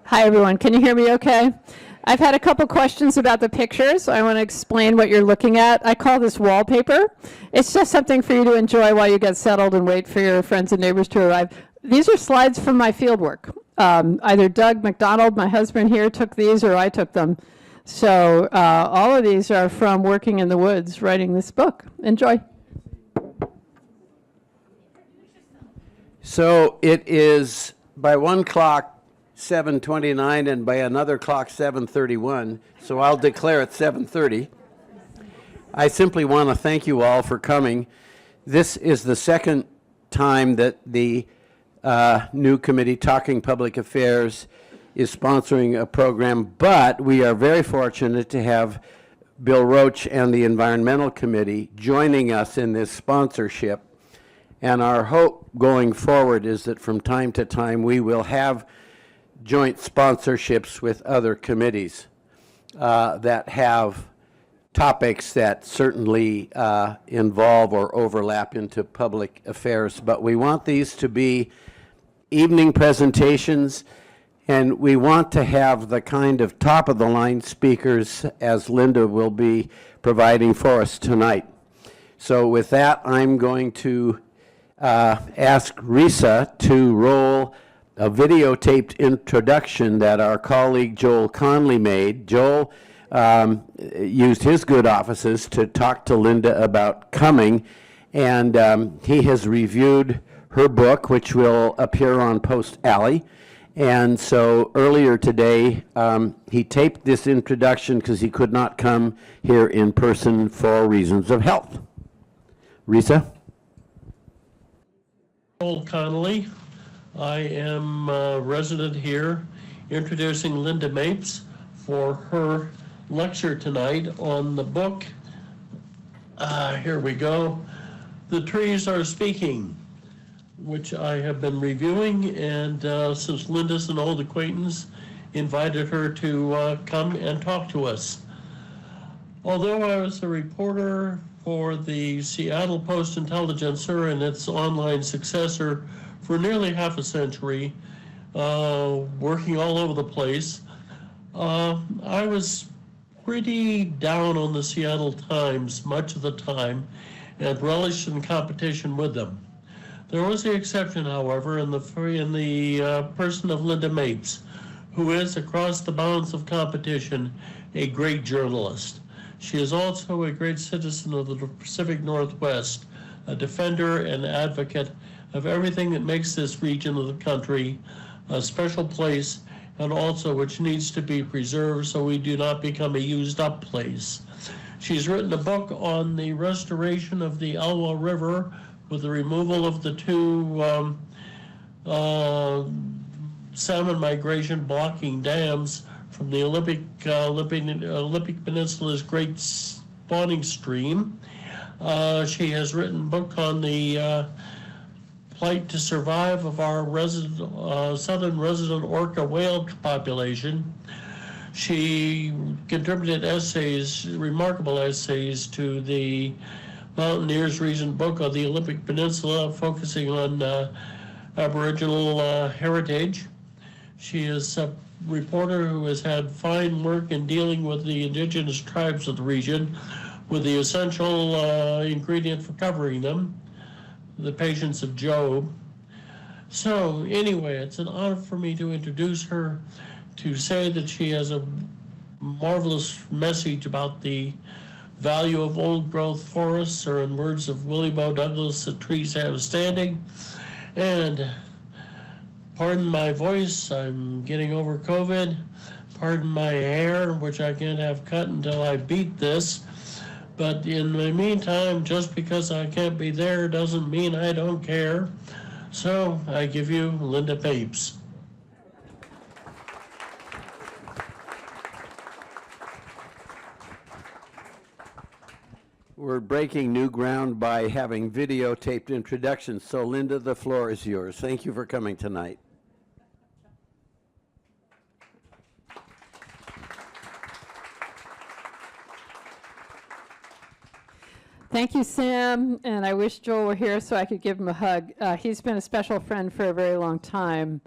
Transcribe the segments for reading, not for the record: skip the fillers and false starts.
Hi, everyone. Can you hear me okay? I've had a couple questions about the pictures. I want to explain what you're looking at. I call this wallpaper. It's just something for you to enjoy while you get settled and wait for your friends and neighbors to arrive. These are slides from my field work. Either Doug McDonald, my husband here, took these or I took them. So all of these are from working in the woods, writing this book. Enjoy. So it is by one clock 7:29 and by another clock 7:31, so I'll declare it 7:30. I simply want to thank you all for coming. This is the second time that the new committee, Talking Public Affairs, is sponsoring a program, but we are very fortunate to have Bill Roach and the Environmental Committee joining us in this sponsorship. And our hope going forward is that from time to time we will have joint sponsorships with other committees that have topics that certainly involve or overlap into public affairs. But we want these to be evening presentations, and we want to have the kind of top-of-the-line speakers as Lynda will be providing for us tonight. So with that, I'm going to ask Risa to roll a videotaped introduction that our colleague Joel Connelly made. Joel used his good offices to talk to Lynda about coming, and he has reviewed her book, which will appear on Post Alley. And so earlier today, he taped this introduction because he could not come here in person for reasons of health. Risa? Joel Connelly. I am a resident here introducing Lynda Mapes for her lecture tonight on the book. Here we go. The Trees Are Speaking, which I have been reviewing, and since Lynda's an old acquaintance, invited her to come and talk to us. Although I was a reporter for the Seattle Post-Intelligencer and its online successor for nearly half a century, working all over the place, I was pretty down on the Seattle Times much of the time and relished in competition with them. There was the exception, however, in the person of Lynda Mapes, who is, across the bounds of competition, a great journalist. She is also a great citizen of the Pacific Northwest, a defender and advocate of everything that makes this region of the country a special place, and also which needs to be preserved so we do not become a used-up place. She's written a book on the restoration of the Elwha River with the removal of the two salmon migration blocking dams from the Olympic Peninsula's great spawning stream. She has written a book on the plight to survive of our southern resident orca whale population. She contributed essays, remarkable essays, to the Mountaineers' recent book on the Olympic Peninsula, focusing on Aboriginal heritage. She is a reporter who has had fine work in dealing with the indigenous tribes of the region, with the essential ingredient for covering them, the patience of Job. So anyway, it's an honor for me to introduce her, to say that she has a marvelous message about the value of old growth forests, or in words of Willie Bo Douglas, the trees have standing. And pardon my voice, I'm getting over COVID. Pardon my hair, which I can't have cut until I beat this. But in the meantime, just because I can't be there doesn't mean I don't care. So I give you Lynda Mapes. We're breaking new ground by having videotaped introductions. So Lynda, the floor is yours. Thank you for coming tonight. Thank you, Sam, and I wish Joel were here so I could give him a hug. He's been a special friend for a very long time.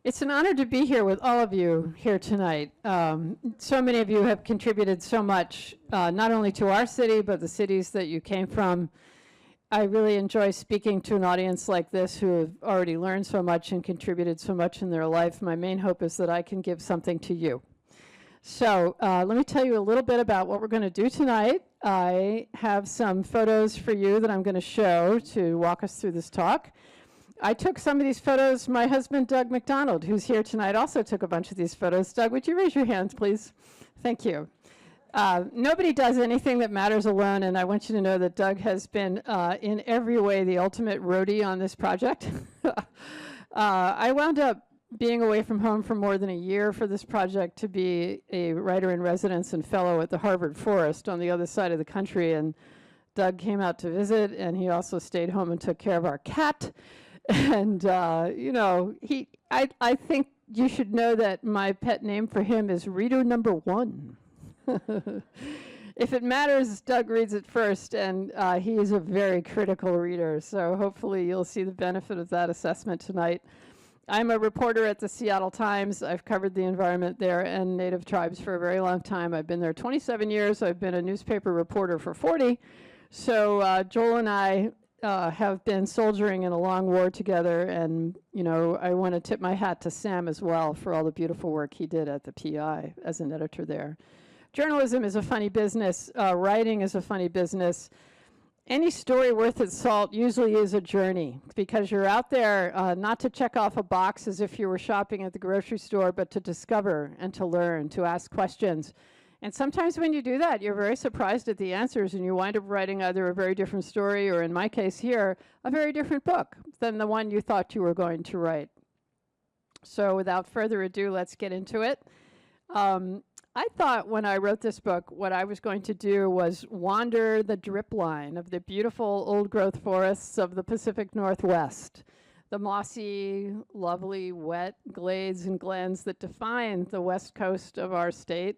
It's an honor to be here with all of you here tonight. So many of you have contributed so much, not only to our city, but the cities that you came from. I really enjoy speaking to an audience like this who have already learned so much and contributed so much in their life. My main hope is that I can give something to you. So let me tell you a little bit about what we're going to do tonight. I have some photos for you that I'm going to show to walk us through this talk. I took some of these photos. My husband, Doug McDonald, who's here tonight, also took a bunch of these photos. Doug, would you raise your hands, please? Thank you. Nobody does anything that matters alone, and I want you to know that Doug has been, in every way, the ultimate roadie on this project. I wound up being away from home for more than a year for this project to be a writer in residence and fellow at the Harvard Forest on the other side of the country, and Doug came out to visit, and he also stayed home and took care of our cat. And, you know, I think you should know that my pet name for him is Reader Number 1. If it matters, Doug reads it first, and he is a very critical reader. So hopefully you'll see the benefit of that assessment tonight. I'm a reporter at the Seattle Times. I've covered the environment there and Native tribes for a very long time. I've been there 27 years. I've been a newspaper reporter for 40. So Joel and I have been soldiering in a long war together, and you know, I want to tip my hat to Sam as well for all the beautiful work he did at the PI as an editor there. Journalism is a funny business. Writing is a funny business. Any story worth its salt usually is a journey, because you're out there not to check off a box as if you were shopping at the grocery store, but to discover and to learn, to ask questions. And sometimes when you do that, you're very surprised at the answers, and you wind up writing either a very different story, or in my case here, a very different book than the one you thought you were going to write. So without further ado, let's get into it. I thought when I wrote this book, what I was going to do was wander the drip line of the beautiful old-growth forests of the Pacific Northwest, the mossy, lovely, wet glades and glens that define the west coast of our state.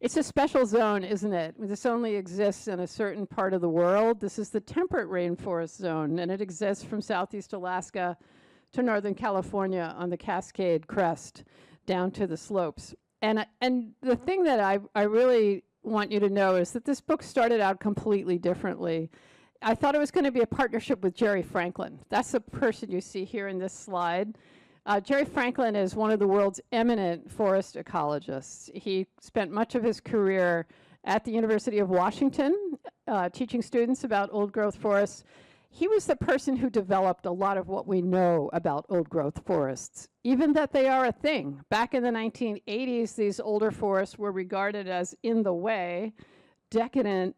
It's a special zone, isn't it? This only exists in a certain part of the world. This is the temperate rainforest zone, and it exists from southeast Alaska to northern California on the Cascade Crest down to the slopes. And the thing that I really want you to know is that this book started out completely differently. I thought it was going to be a partnership with Jerry Franklin. That's the person you see here in this slide. Jerry Franklin is one of the world's eminent forest ecologists. He spent much of his career at the University of Washington teaching students about old-growth forests. He was the person who developed a lot of what we know about old-growth forests, even that they are a thing. Back in the 1980s, these older forests were regarded as in the way, decadent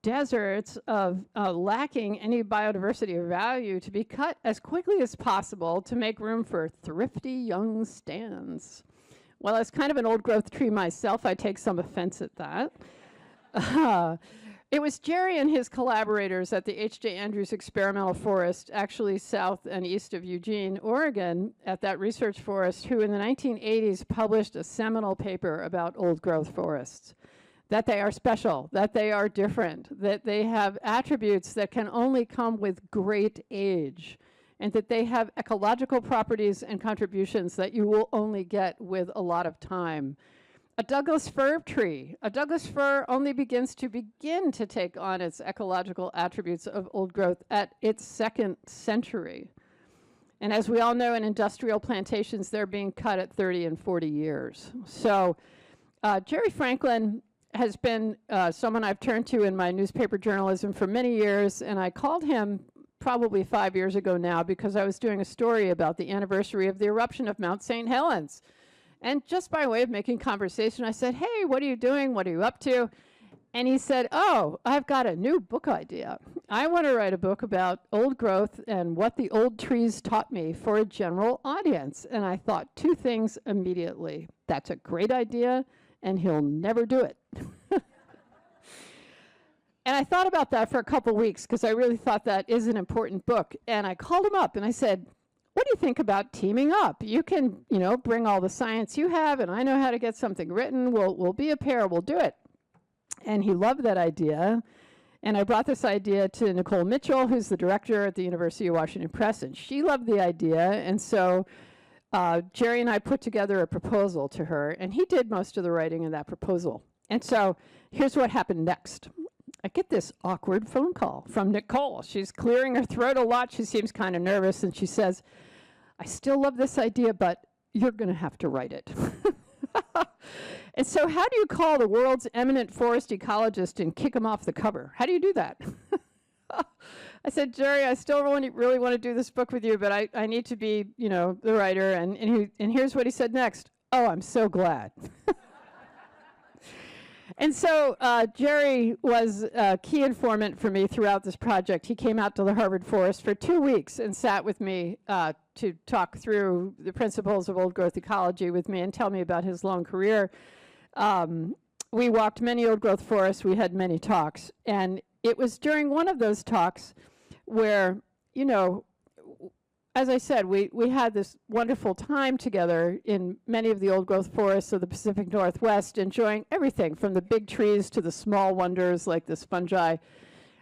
deserts of lacking any biodiversity or value to be cut as quickly as possible to make room for thrifty young stands. Well, as kind of an old-growth tree myself, I take some offense at that. It was Jerry and his collaborators at the H.J. Andrews Experimental Forest, actually south and east of Eugene, Oregon, at that research forest, who in the 1980s published a seminal paper about old-growth forests. That they are special, that they are different, that they have attributes that can only come with great age, and that they have ecological properties and contributions that you will only get with a lot of time. A Douglas fir tree. A Douglas fir only begins to take on its ecological attributes of old growth at its second century. And as we all know, in industrial plantations, they're being cut at 30 and 40 years. So Jerry Franklin has been someone I've turned to in my newspaper journalism for many years, and I called him probably 5 years ago now because I was doing a story about the anniversary of the eruption of Mount St. Helens. And just by way of making conversation, I said, hey, what are you doing? What are you up to? And he said, oh, I've got a new book idea. I want to write a book about old growth and what the old trees taught me for a general audience. And I thought two things immediately. That's a great idea, and he'll never do it. And I thought about that for a couple weeks because I really thought that is an important book. And I called him up and I said, what do you think about teaming up? You can, you know, bring all the science you have, and I know how to get something written. We'll be a pair. We'll do it. And he loved that idea. And I brought this idea to Nicole Mitchell, who's the director at the University of Washington Press, and she loved the idea. And so Jerry and I put together a proposal to her, and he did most of the writing in that proposal. And so here's what happened next. I get this awkward phone call from Nicole. She's clearing her throat a lot. She seems kind of nervous, and she says, I still love this idea, but you're going to have to write it. And so how do you call the world's eminent forest ecologist and kick him off the cover? How do you do that? I said, Jerry, I still really want to do this book with you, but I need to be, the writer. And here's what he said next. Oh, I'm so glad. And so Jerry was a key informant for me throughout this project. He came out to the Harvard Forest for 2 weeks and sat with me to talk through the principles of old growth ecology with me and tell me about his long career. We walked many old growth forests. We had many talks. And it was during one of those talks where, as I said, we had this wonderful time together in many of the old growth forests of the Pacific Northwest, enjoying everything from the big trees to the small wonders like this fungi.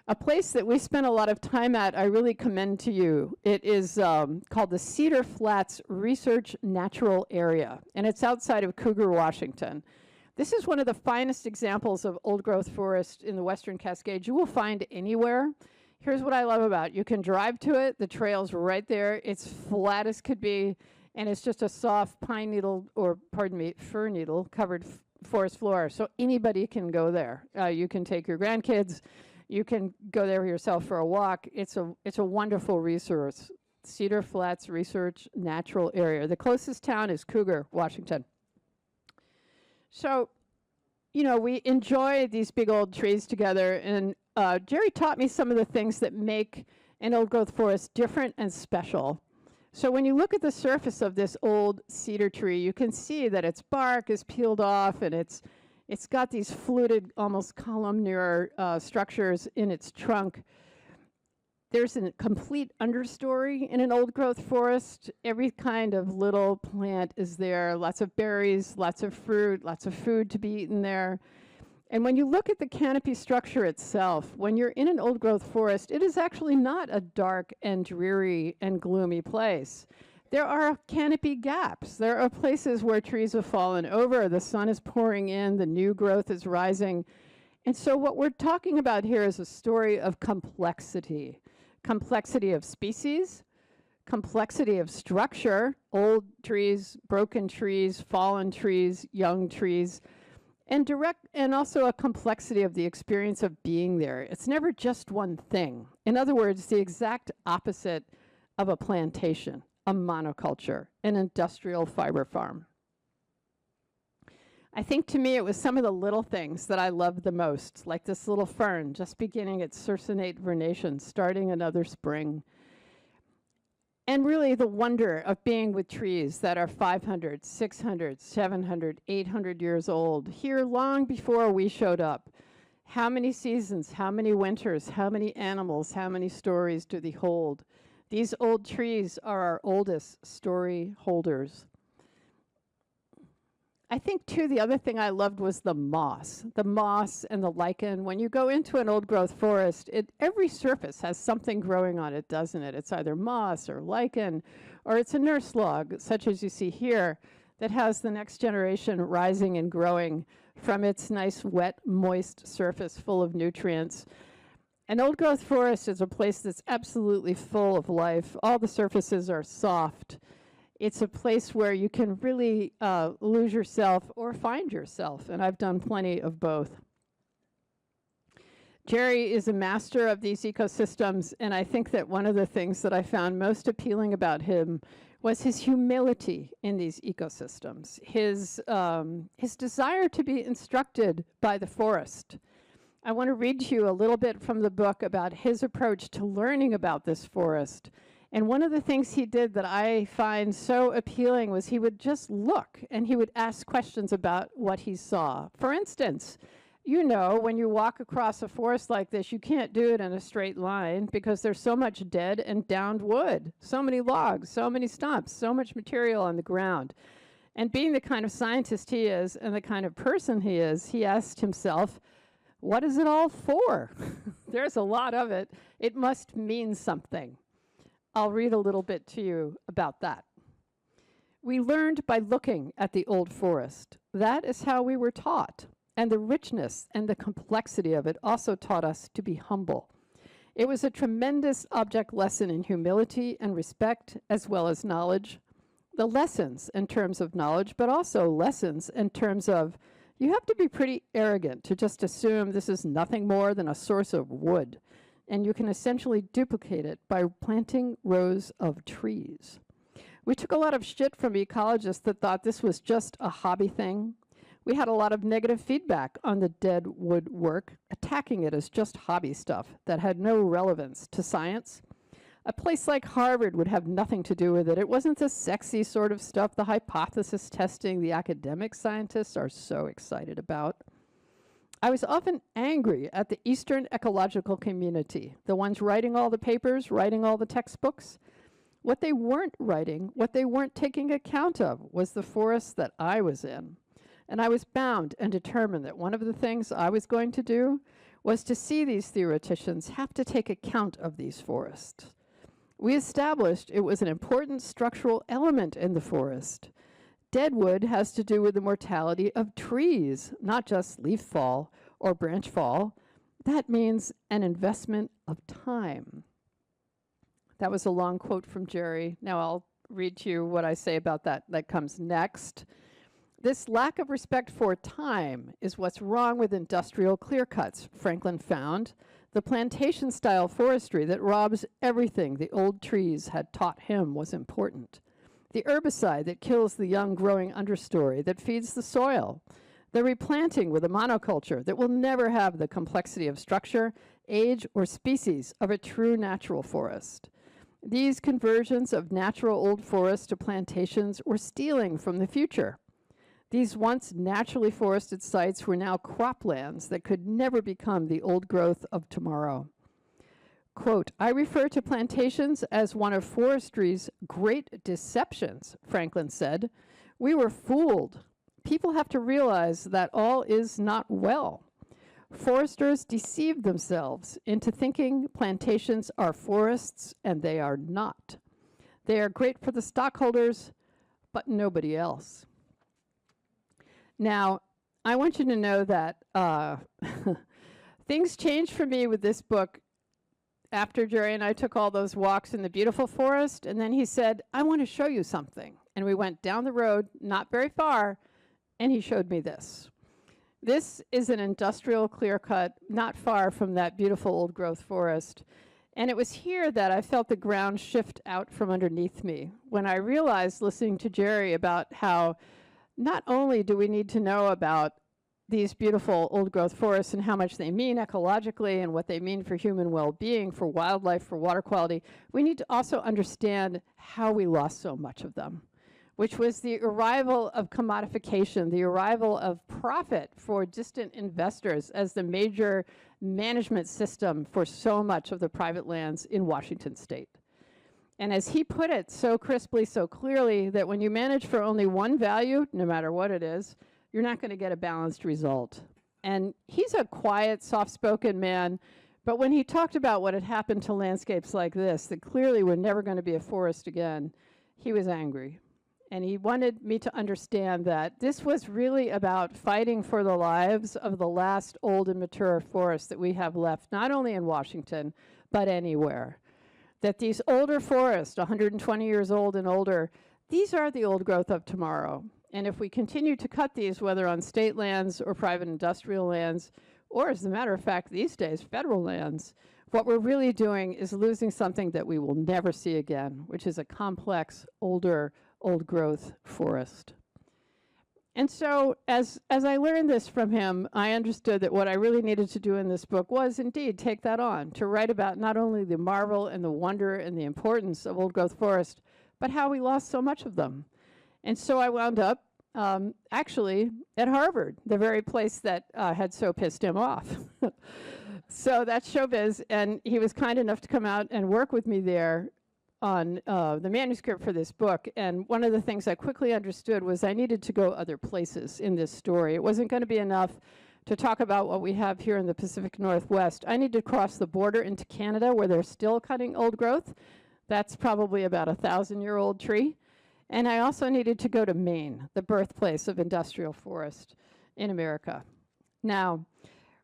A place that we spent a lot of time at, I really commend to you. It is called the Cedar Flats Research Natural Area, and it's outside of Cougar, Washington. This is one of the finest examples of old growth forest in the Western Cascades you will find anywhere. Here's what I love about it. You can drive to it. The trail's right there. It's flat as could be, and it's just a soft pine needle, or pardon me, fir needle covered forest floor. So anybody can go there. You can take your grandkids. You can go there yourself for a walk. It's a wonderful resource. Cedar Flats Research Natural Area. The closest town is Cougar, Washington. So, we enjoy these big old trees together, and Jerry taught me some of the things that make an old growth forest different and special. So when you look at the surface of this old cedar tree, you can see that its bark is peeled off, and it's got these fluted, almost columnar structures in its trunk. There's a complete understory in an old growth forest. Every kind of little plant is there, lots of berries, lots of fruit, lots of food to be eaten there. And when you look at the canopy structure itself, when you're in an old growth forest, it is actually not a dark and dreary and gloomy place. There are canopy gaps. There are places where trees have fallen over, the sun is pouring in, the new growth is rising. And so what we're talking about here is a story of complexity. Complexity of species, complexity of structure, old trees, broken trees, fallen trees, young trees, and also a complexity of the experience of being there. It's never just one thing. In other words, the exact opposite of a plantation, a monoculture, an industrial fiber farm. I think to me it was some of the little things that I loved the most, like this little fern just beginning its circinate vernation, starting another spring. And really the wonder of being with trees that are 500, 600, 700, 800 years old, here long before we showed up. How many seasons, how many winters, how many animals, how many stories do they hold? These old trees are our oldest story holders. I think, too, the other thing I loved was the moss and the lichen. When you go into an old growth forest, every surface has something growing on it, doesn't it? It's either moss or lichen, or it's a nurse log, such as you see here, that has the next generation rising and growing from its nice, wet, moist surface full of nutrients. An old growth forest is a place that's absolutely full of life. All the surfaces are soft. It's a place where you can really lose yourself or find yourself, and I've done plenty of both. Jerry is a master of these ecosystems, and I think that one of the things that I found most appealing about him was his humility in these ecosystems, his desire to be instructed by the forest. I want to read to you a little bit from the book about his approach to learning about this forest. And one of the things he did that I find so appealing was he would just look and he would ask questions about what he saw. For instance, when you walk across a forest like this, you can't do it in a straight line because there's so much dead and downed wood, so many logs, so many stumps, so much material on the ground. And being the kind of scientist he is and the kind of person he is, he asked himself, what is it all for? There's a lot of it. It must mean something. I'll read a little bit to you about that. We learned by looking at the old forest. That is how we were taught. And the richness and the complexity of it also taught us to be humble. It was a tremendous object lesson in humility and respect, as well as knowledge. The lessons in terms of knowledge, but also lessons in terms of you have to be pretty arrogant to just assume this is nothing more than a source of wood, and you can essentially duplicate it by planting rows of trees. We took a lot of shit from ecologists that thought this was just a hobby thing. We had a lot of negative feedback on the dead wood work, attacking it as just hobby stuff that had no relevance to science. A place like Harvard would have nothing to do with it. It wasn't the sexy sort of stuff, the hypothesis testing the academic scientists are so excited about. I was often angry at the Eastern ecological community, the ones writing all the papers, writing all the textbooks. What they weren't writing, what they weren't taking account of, was the forest that I was in. And I was bound and determined that one of the things I was going to do was to see these theoreticians have to take account of these forests. We established it was an important structural element in the forest. Deadwood has to do with the mortality of trees, not just leaf fall or branch fall. That means an investment of time. That was a long quote from Jerry. Now I'll read to you what I say about that. That comes next. This lack of respect for time is what's wrong with industrial clear cuts, Franklin found. The plantation-style forestry that robs everything the old trees had taught him was important. The herbicide that kills the young growing understory that feeds the soil. The replanting with a monoculture that will never have the complexity of structure, age, or species of a true natural forest. These conversions of natural old forests to plantations were stealing from the future. These once naturally forested sites were now croplands that could never become the old growth of tomorrow. Quote, I refer to plantations as one of forestry's great deceptions, Franklin said. We were fooled. People have to realize that all is not well. Foresters deceived themselves into thinking plantations are forests, and they are not. They are great for the stockholders, but nobody else. Now, I want you to know that things changed for me with this book after Jerry and I took all those walks in the beautiful forest, and then he said, I want to show you something. And we went down the road, not very far, and he showed me this. This is an industrial clear cut, not far from that beautiful old growth forest. And it was here that I felt the ground shift out from underneath me when I realized, listening to Jerry, about how not only do we need to know about these beautiful old growth forests and how much they mean ecologically and what they mean for human well-being, for wildlife, for water quality, we need to also understand how we lost so much of them, which was the arrival of commodification, the arrival of profit for distant investors as the major management system for so much of the private lands in Washington state. And as he put it so crisply, so clearly, that when you manage for only one value, no matter what it is, you're not going to get a balanced result. And he's a quiet, soft-spoken man, but when he talked about what had happened to landscapes like this, that clearly were never going to be a forest again, he was angry. And he wanted me to understand that this was really about fighting for the lives of the last old and mature forests that we have left, not only in Washington, but anywhere. That these older forests, 120 years old and older, these are the old growth of tomorrow. And if we continue to cut these, whether on state lands or private industrial lands, or as a matter of fact, these days, federal lands, what we're really doing is losing something that we will never see again, which is a complex, older, old growth forest. And so as I learned this from him, I understood that what I really needed to do in this book was indeed take that on, to write about not only the marvel and the wonder and the importance of old growth forest, but how we lost so much of them. And so I wound up actually at Harvard, the very place that had so pissed him off. So that's showbiz, and he was kind enough to come out and work with me there on the manuscript for this book. And one of the things I quickly understood was I needed to go other places in this story. It wasn't going to be enough to talk about what we have here in the Pacific Northwest. I need to cross the border into Canada, where they're still cutting old growth. That's probably about a 1,000-year-old tree. And I also needed to go to Maine, the birthplace of industrial forest in America. Now,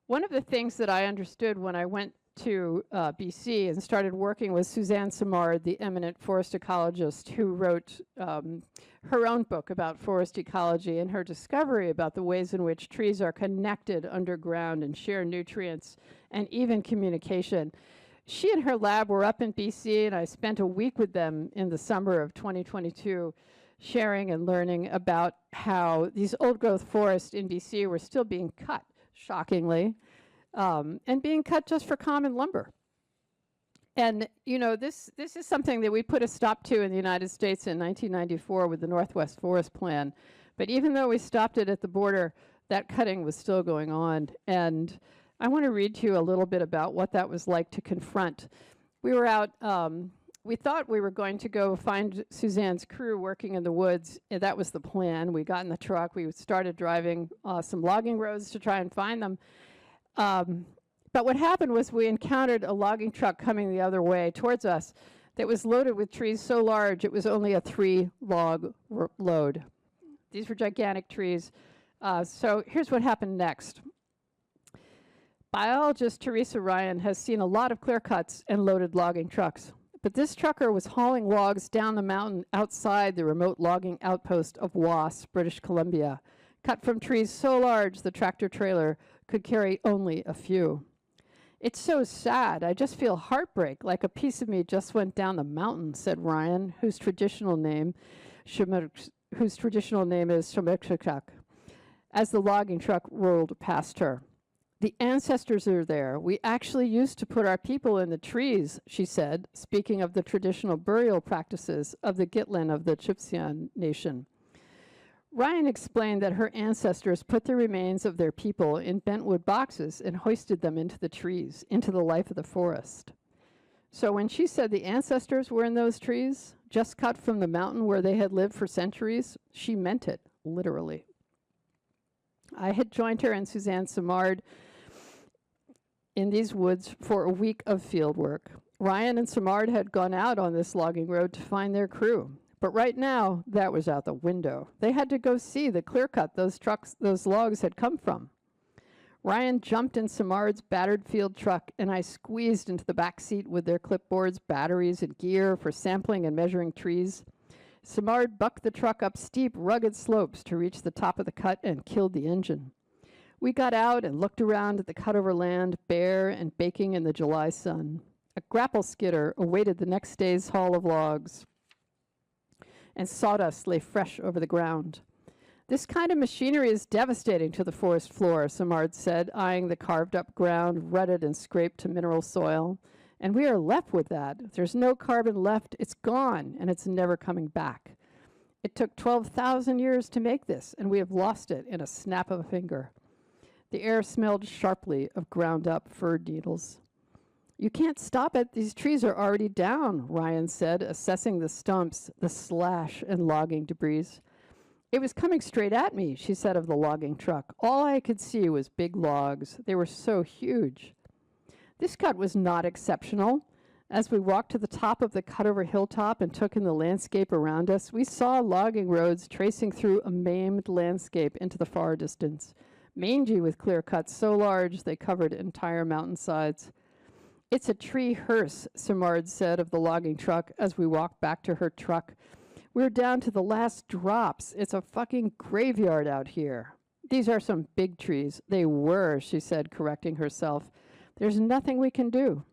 one of the things that I understood when I went to BC and started working with Suzanne Simard, the eminent forest ecologist who wrote her own book about forest ecology, and her discovery about the ways in which trees are connected underground and share nutrients and even communication. She and her lab were up in BC, and I spent a week with them in the summer of 2022 sharing and learning about how these old growth forests in BC were still being cut, shockingly, and being cut just for common lumber. And, you know, this is something that we put a stop to in the United States in 1994 with the Northwest Forest Plan. But even though we stopped it at the border, that cutting was still going on. And I want to read to you a little bit about what that was like to confront. We were out, we thought we were going to go find Suzanne's crew working in the woods. And that was the plan. We got in the truck. We started driving some logging roads to try and find them. But what happened was we encountered a logging truck coming the other way towards us that was loaded with trees so large it was only a 3-log load. These were gigantic trees. So here's what happened next. Biologist Teresa Ryan has seen a lot of clear cuts and loaded logging trucks. But this trucker was hauling logs down the mountain outside the remote logging outpost of Was, British Columbia, cut from trees so large the tractor trailer could carry only a few. It's so sad. I just feel heartbreak, like a piece of me just went down the mountain, said Ryan, whose traditional name is Shomekshakak, as the logging truck rolled past her. The ancestors are there. We actually used to put our people in the trees, she said, speaking of the traditional burial practices of the Gitlin of the Chipsian Nation. Ryan explained that her ancestors put the remains of their people in bentwood boxes and hoisted them into the trees, into the life of the forest. So when she said the ancestors were in those trees, just cut from the mountain where they had lived for centuries, she meant it, literally. I had joined her and Suzanne Simard in these woods for a week of field work. Ryan and Simard had gone out on this logging road to find their crew. But right now, that was out the window. They had to go see the clear cut those logs had come from. Ryan jumped in Simard's battered field truck, and I squeezed into the back seat with their clipboards, batteries, and gear for sampling and measuring trees. Simard bucked the truck up steep, rugged slopes to reach the top of the cut and killed the engine. We got out and looked around at the cutover land, bare and baking in the July sun. A grapple skidder awaited the next day's haul of logs, and sawdust lay fresh over the ground. This kind of machinery is devastating to the forest floor, Simard said, eyeing the carved-up ground, rutted and scraped to mineral soil. And we are left with that. If there's no carbon left, it's gone, and it's never coming back. It took 12,000 years to make this, and we have lost it in a snap of a finger. The air smelled sharply of ground-up fir needles. You can't stop it. These trees are already down, Ryan said, assessing the stumps, the slash, and logging debris. It was coming straight at me, she said of the logging truck. All I could see was big logs. They were so huge. This cut was not exceptional. As we walked to the top of the cutover hilltop and took in the landscape around us, we saw logging roads tracing through a maimed landscape into the far distance, mangy with clear cuts so large they covered entire mountainsides. It's a tree hearse, Simard said of the logging truck as we walked back to her truck. We're down to the last drops. It's a fucking graveyard out here. These are some big trees. They were, she said, correcting herself. There's nothing we can do.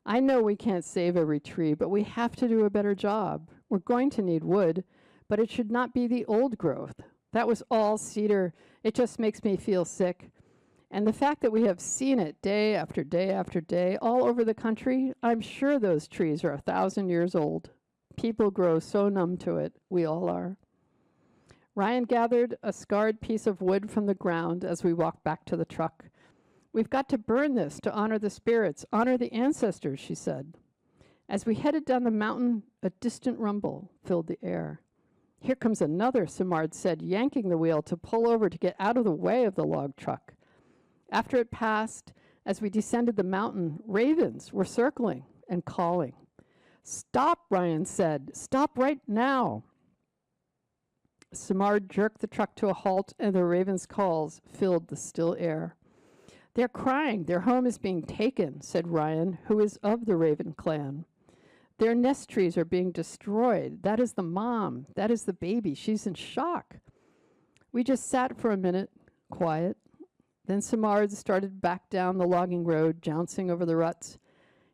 I know we can't save every tree, but we have to do a better job. We're going to need wood, but it should not be the old growth. That was all cedar. It just makes me feel sick. And the fact that we have seen it day after day after day all over the country, I'm sure those trees are 1,000 years old. People grow so numb to it. We all are. Ryan gathered a scarred piece of wood from the ground as we walked back to the truck. We've got to burn this to honor the spirits, honor the ancestors, she said. As we headed down the mountain, a distant rumble filled the air. Here comes another, Simard said, yanking the wheel to pull over to get out of the way of the log truck. After it passed, as we descended the mountain, ravens were circling and calling. Stop, Ryan said. Stop right now. Simard jerked the truck to a halt, and the raven's calls filled the still air. They're crying. Their home is being taken, said Ryan, who is of the Raven clan. Their nest trees are being destroyed. That is the mom. That is the baby. She's in shock. We just sat for a minute, quiet. Then Simard started back down the logging road, jouncing over the ruts.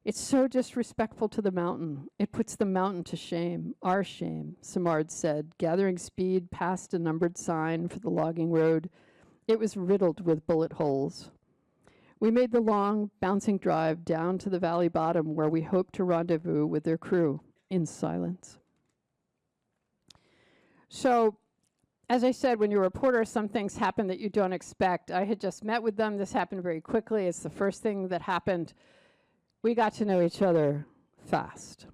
It's so disrespectful to the mountain. It puts the mountain to shame, our shame, Simard said, gathering speed past a numbered sign for the logging road. It was riddled with bullet holes. We made the long, bouncing drive down to the valley bottom where we hoped to rendezvous with their crew in silence. So, as I said, when you're a reporter, some things happen that you don't expect. I had just met with them. This happened very quickly. It's the first thing that happened. We got to know each other fast.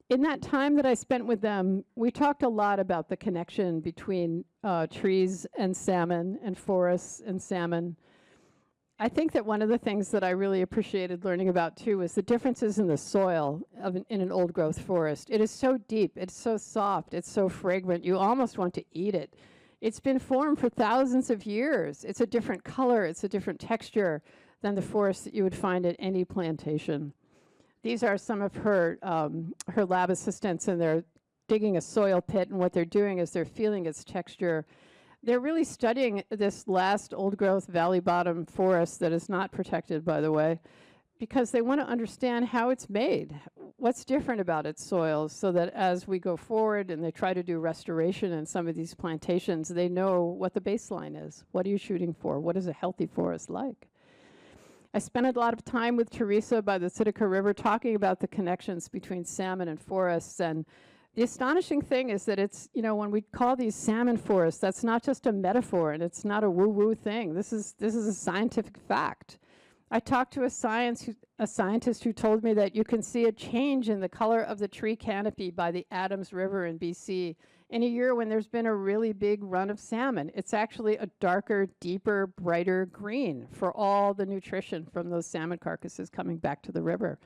In that time that I spent with them, we talked a lot about the connection between trees and salmon and forests and salmon. I think that one of the things that I really appreciated learning about too was the differences in the soil in an old growth forest. It is so deep, it's so soft, it's so fragrant, you almost want to eat it. It's been formed for thousands of years. It's a different color, it's a different texture than the forest that you would find at any plantation. These are some of her lab assistants, and they're digging a soil pit, and what they're doing is they're feeling its texture. They're really studying this last old growth valley bottom forest that is not protected, by the way, because they want to understand how it's made, what's different about its soils, so that as we go forward and they try to do restoration in some of these plantations, they know what the baseline is. What are you shooting for? What is a healthy forest like? I spent a lot of time with Teresa by the Seneca River talking about the connections between salmon and forests. And the astonishing thing is that it's, when we call these salmon forests, that's not just a metaphor and it's not a woo-woo thing. This is a scientific fact. I talked to a scientist who told me that you can see a change in the color of the tree canopy by the Adams River in BC in a year when there's been a really big run of salmon. It's actually a darker, deeper, brighter green for all the nutrition from those salmon carcasses coming back to the river.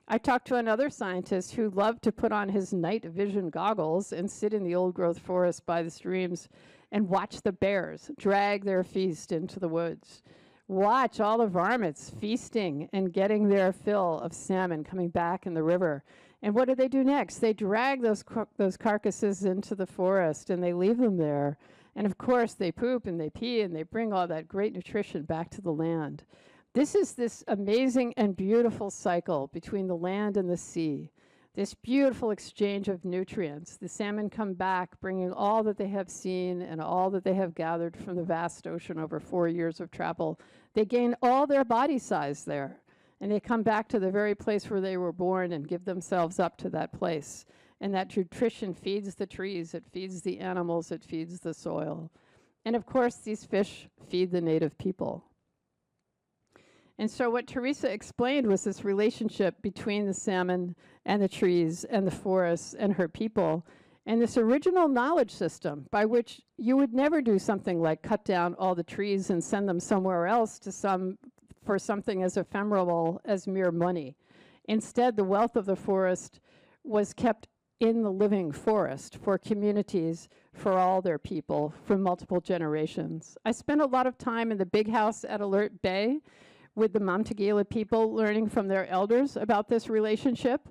I talked to another scientist who loved to put on his night vision goggles and sit in the old growth forest by the streams and watch the bears drag their feast into the woods. Watch all the varmints feasting and getting their fill of salmon coming back in the river. And what do they do next? They drag those carcasses into the forest and they leave them there. And of course, they poop and they pee and they bring all that great nutrition back to the land. This is this amazing and beautiful cycle between the land and the sea. This beautiful exchange of nutrients. The salmon come back bringing all that they have seen and all that they have gathered from the vast ocean over 4 years of travel. They gain all their body size there, and they come back to the very place where they were born and give themselves up to that place. And that nutrition feeds the trees, it feeds the animals, it feeds the soil. And of course, these fish feed the native people. And so what Teresa explained was this relationship between the salmon and the trees and the forests and her people, and this original knowledge system by which you would never do something like cut down all the trees and send them somewhere else for something as ephemeral as mere money. Instead, the wealth of the forest was kept in the living forest for communities, for all their people, for multiple generations. I spent a lot of time in the big house at Alert Bay with the Montaguela people, learning from their elders about this relationship,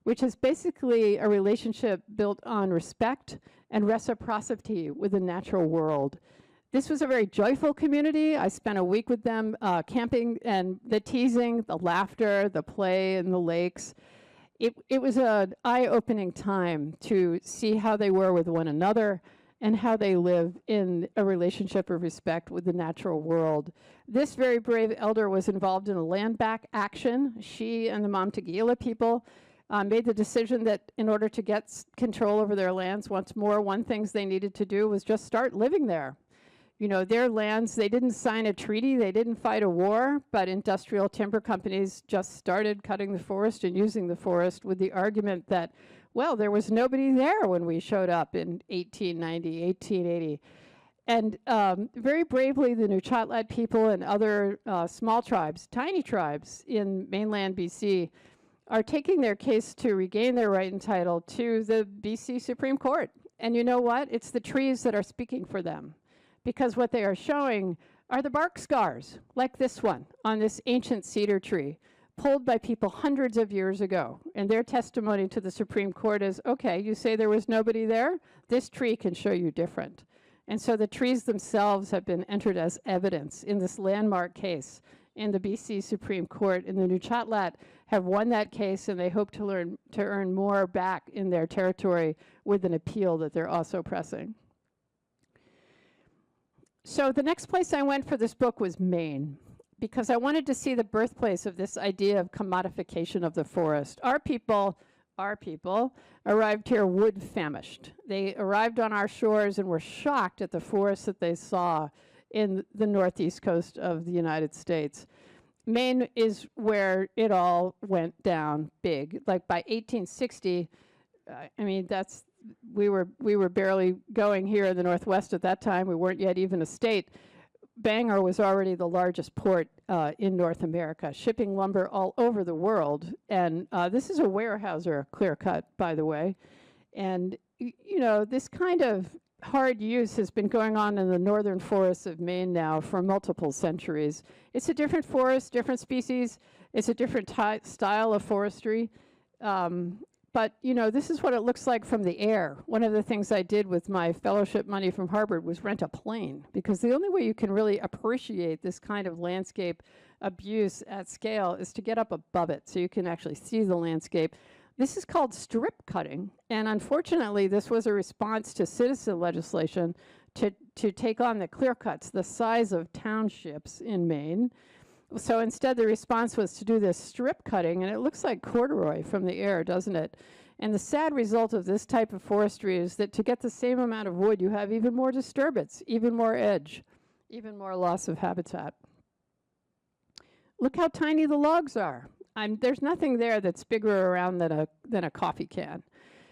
which is basically a relationship built on respect and reciprocity with the natural world. This was a very joyful community. I spent a week with them camping, and the teasing, the laughter, the play in the lakes. It was an eye-opening time to see how they were with one another and how they live in a relationship of respect with the natural world. This very brave elder was involved in a land back action. She and the Montaguela people made the decision that in order to get control over their lands once more, one thing they needed to do was just start living there. Their lands, they didn't sign a treaty, they didn't fight a war, but industrial timber companies just started cutting the forest and using the forest with the argument that, well, there was nobody there when we showed up in 1890, 1880. And very bravely, the Nuchatlat people and other small tribes, tiny tribes in mainland BC, are taking their case to regain their right and title to the BC Supreme Court. And you know what? It's the trees that are speaking for them, because what they are showing are the bark scars, like this one on this ancient cedar tree, pulled by people hundreds of years ago. And their testimony to the Supreme Court is, okay, you say there was nobody there? This tree can show you different. And so the trees themselves have been entered as evidence in this landmark case in the BC Supreme Court. And the Nuchatlat have won that case, and they hope to earn more back in their territory with an appeal that they're also pressing. So the next place I went for this book was Maine, because I wanted to see the birthplace of this idea of commodification of the forest. Our people arrived here wood famished. They arrived on our shores and were shocked at the forests that they saw in the northeast coast of the United States. Maine is where it all went down big. Like by 1860, I mean, we were barely going here in the Northwest at that time. We weren't yet even a state. Bangor was already the largest port in North America, shipping lumber all over the world. And this is a Weyerhaeuser clear cut, by the way. And, you know, this kind of hard use has been going on in the northern forests of Maine now for multiple centuries. It's a different forest, different species. It's a different style of forestry. But, you know, this is what it looks like from the air. One of the things I did with my fellowship money from Harvard was rent a plane, because the only way you can really appreciate this kind of landscape abuse at scale is to get up above it so you can actually see the landscape. This is called strip cutting, and unfortunately this was a response to citizen legislation to take on the clear cuts, the size of townships in Maine. So instead, the response was to do this strip cutting, and it looks like corduroy from the air, doesn't it? And the sad result of this type of forestry is that to get the same amount of wood, you have even more disturbance, even more edge, even more loss of habitat. Look how tiny the logs are. There's nothing there that's bigger around than a coffee can.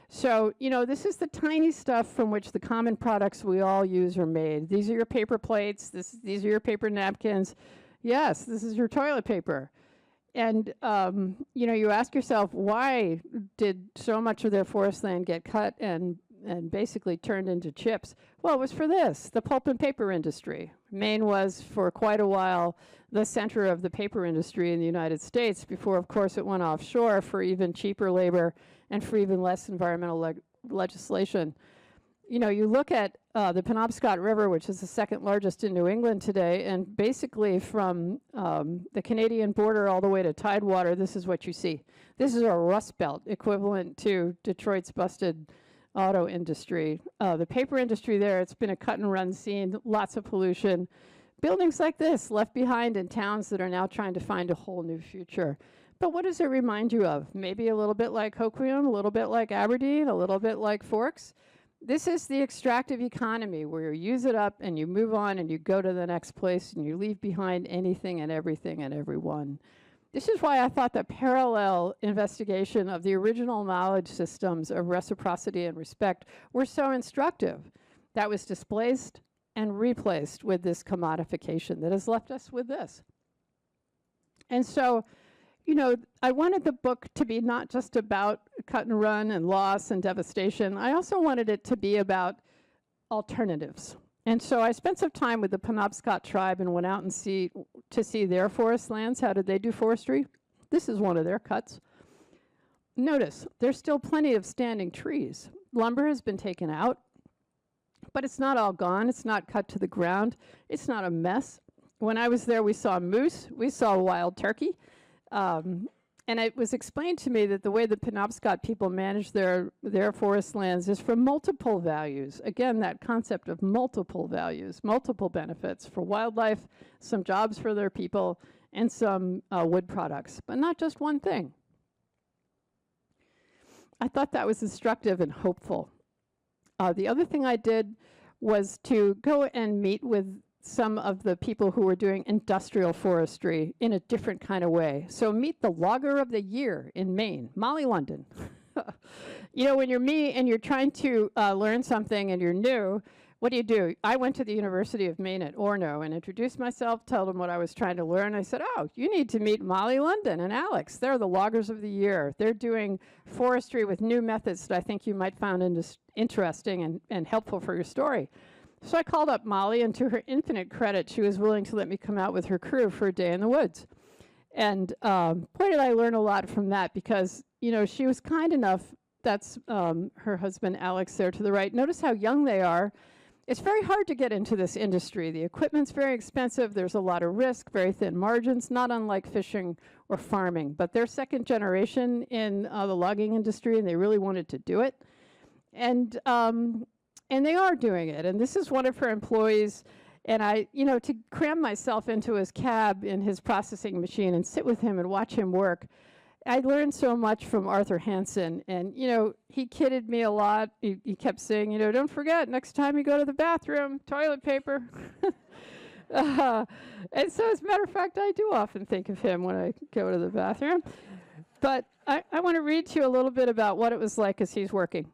So, you know, this is the tiny stuff from which the common products we all use are made. These are your paper plates. These are your paper napkins. Yes, this is your toilet paper. And, you know, you ask yourself, why did so much of their forest land get cut and basically turned into chips? Well, it was for this, the pulp and paper industry. Maine was, for quite a while, the center of the paper industry in the United States before, of course, it went offshore for even cheaper labor and for even less environmental legislation. You know, you look at the Penobscot River, which is the second largest in New England today, and basically from the Canadian border all the way to Tidewater, this is what you see. This is a rust belt equivalent to Detroit's busted auto industry. The paper industry there, it's been a cut and run scene, lots of pollution. Buildings like this left behind in towns that are now trying to find a whole new future. But what does it remind you of? Maybe a little bit like Hoquiam, a little bit like Aberdeen, a little bit like Forks. This is the extractive economy where you use it up and you move on and you go to the next place and you leave behind anything and everything and everyone. This is why I thought the parallel investigation of the original knowledge systems of reciprocity and respect were so instructive. That was displaced and replaced with this commodification that has left us with this. And so, you know, I wanted the book to be not just about cut and run and loss and devastation. I also wanted it to be about alternatives. And so I spent some time with the Penobscot tribe and went out and to see their forest lands. How did they do forestry? This is one of their cuts. Notice, there's still plenty of standing trees. Lumber has been taken out, but it's not all gone. It's not cut to the ground. It's not a mess. When I was there, we saw moose. We saw wild turkey. And it was explained to me that the way the Penobscot people manage their forest lands is from multiple values. Again, that concept of multiple values, multiple benefits for wildlife, some jobs for their people, and some wood products, but not just one thing. I thought that was instructive and hopeful. The other thing I did was to go and meet with some of the people who were doing industrial forestry in a different kind of way. So meet the logger of the year in Maine, Molly London. You know, when you're me and you're trying to learn something and you're new, what do? I went to the University of Maine at Orono and introduced myself, told them what I was trying to learn. I said, oh, you need to meet Molly London and Alex. They're the loggers of the year. They're doing forestry with new methods that I think you might find interesting and helpful for your story. So I called up Molly, and to her infinite credit, she was willing to let me come out with her crew for a day in the woods. And boy, did I learn a lot from that, because, you know, she was kind enough. That's her husband, Alex, there to the right. Notice how young they are. It's very hard to get into this industry. The equipment's very expensive. There's a lot of risk, very thin margins, not unlike fishing or farming. But they're second generation in the logging industry, and they really wanted to do it. And they are doing it. And this is one of her employees. And I, you know, to cram myself into his cab in his processing machine and sit with him and watch him work, I learned so much from Arthur Hansen. And, you know, he kidded me a lot. He kept saying, you know, don't forget, next time you go to the bathroom, toilet paper. And so, as a matter of fact, I do often think of him when I go to the bathroom. But I want to read to you a little bit about what it was like as he's working.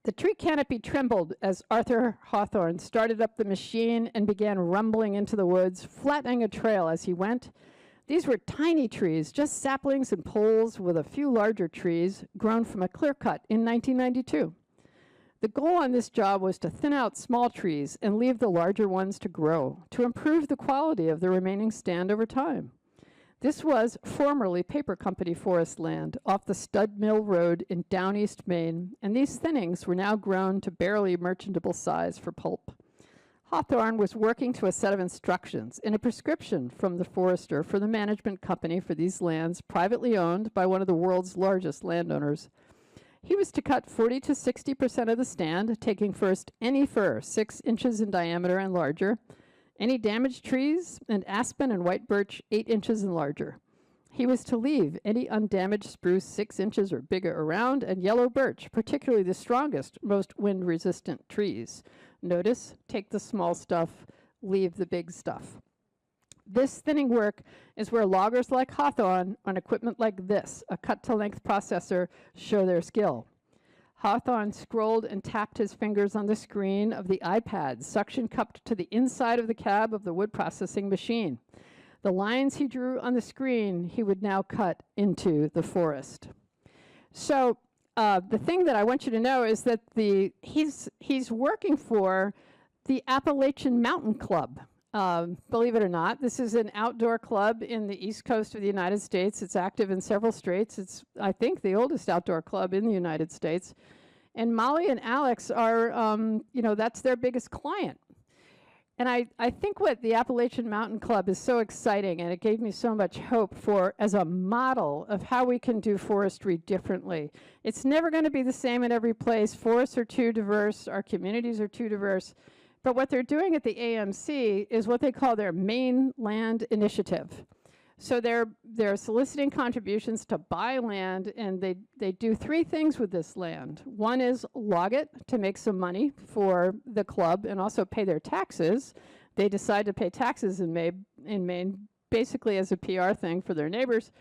The tree canopy trembled as Arthur Hawthorne started up the machine and began rumbling into the woods, flattening a trail as he went. These were tiny trees, just saplings and poles, with a few larger trees grown from a clear cut in 1992. The goal on this job was to thin out small trees and leave the larger ones to grow, to improve the quality of the remaining stand over time. This was formerly paper company forest land off the Stud Mill Road in Down East Maine, and these thinnings were now grown to barely merchantable size for pulp. Hawthorne was working to a set of instructions in a prescription from the forester for the management company for these lands, privately owned by one of the world's largest landowners. He was to cut 40 to 60% of the stand, taking first any fir 6 inches in diameter and larger, any damaged trees, and aspen and white birch 8 inches and larger. He was to leave any undamaged spruce 6 inches or bigger around, and yellow birch, particularly the strongest, most wind-resistant trees. Notice, take the small stuff, leave the big stuff. This thinning work is where loggers like Hawthorne, on equipment like this, a cut-to-length processor, show their skill. Hawthorne scrolled and tapped his fingers on the screen of the iPad, suction cupped to the inside of the cab of the wood processing machine. The lines he drew on the screen, he would now cut into the forest. So the thing that I want you to know is that he's working for the Appalachian Mountain Club. Believe it or not, this is an outdoor club in the east coast of the United States. It's active in several states. It's, I think, the oldest outdoor club in the United States. And Molly and Alex are, you know, that's their biggest client. And I think what the Appalachian Mountain Club is so exciting, and it gave me so much hope for as a model of how we can do forestry differently. It's never going to be the same in every place. Forests are too diverse. Our communities are too diverse. But what they're doing at the AMC is what they call their Main Land Initiative. So they're soliciting contributions to buy land, and they do 3 things with this land. One is log it to make some money for the club and also pay their taxes. They decide to pay taxes in Maine basically as a PR thing for their neighbors.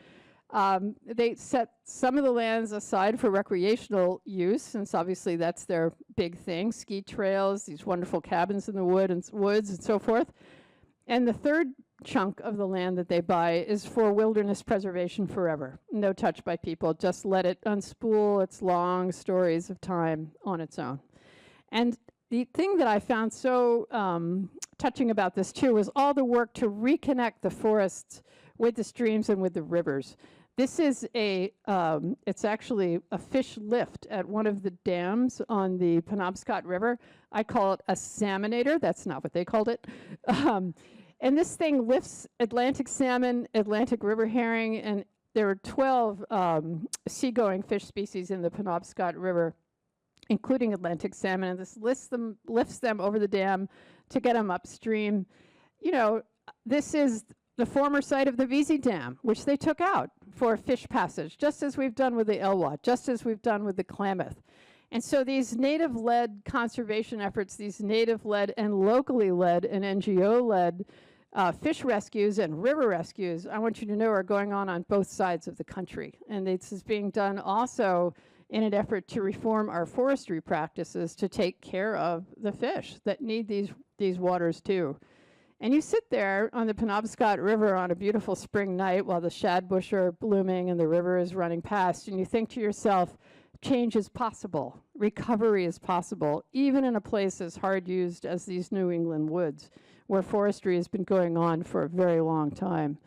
They set some of the lands aside for recreational use, since obviously that's their big thing, ski trails, these wonderful cabins in the woods and so forth. And the third chunk of the land that they buy is for wilderness preservation forever. No touch by people, just let it unspool its long stories of time on its own. And the thing that I found so touching about this too was all the work to reconnect the forests with the streams and with the rivers. This is it's actually a fish lift at one of the dams on the Penobscot River. I call it a salmonator. That's not what they called it. And this thing lifts Atlantic salmon, Atlantic river herring, and there are 12 seagoing fish species in the Penobscot River, including Atlantic salmon, and this lifts them over the dam to get them upstream. You know, this is the former site of the Vesey Dam, which they took out for fish passage, just as we've done with the Elwha, just as we've done with the Klamath. And so these native-led conservation efforts, these native-led and locally led and NGO-led fish rescues and river rescues, I want you to know, are going on both sides of the country. And this is being done also in an effort to reform our forestry practices to take care of the fish that need these waters too. And you sit there on the Penobscot River on a beautiful spring night while the shad bush are blooming and the river is running past, and you think to yourself, change is possible. Recovery is possible, even in a place as hard used as these New England woods, where forestry has been going on for a very long time.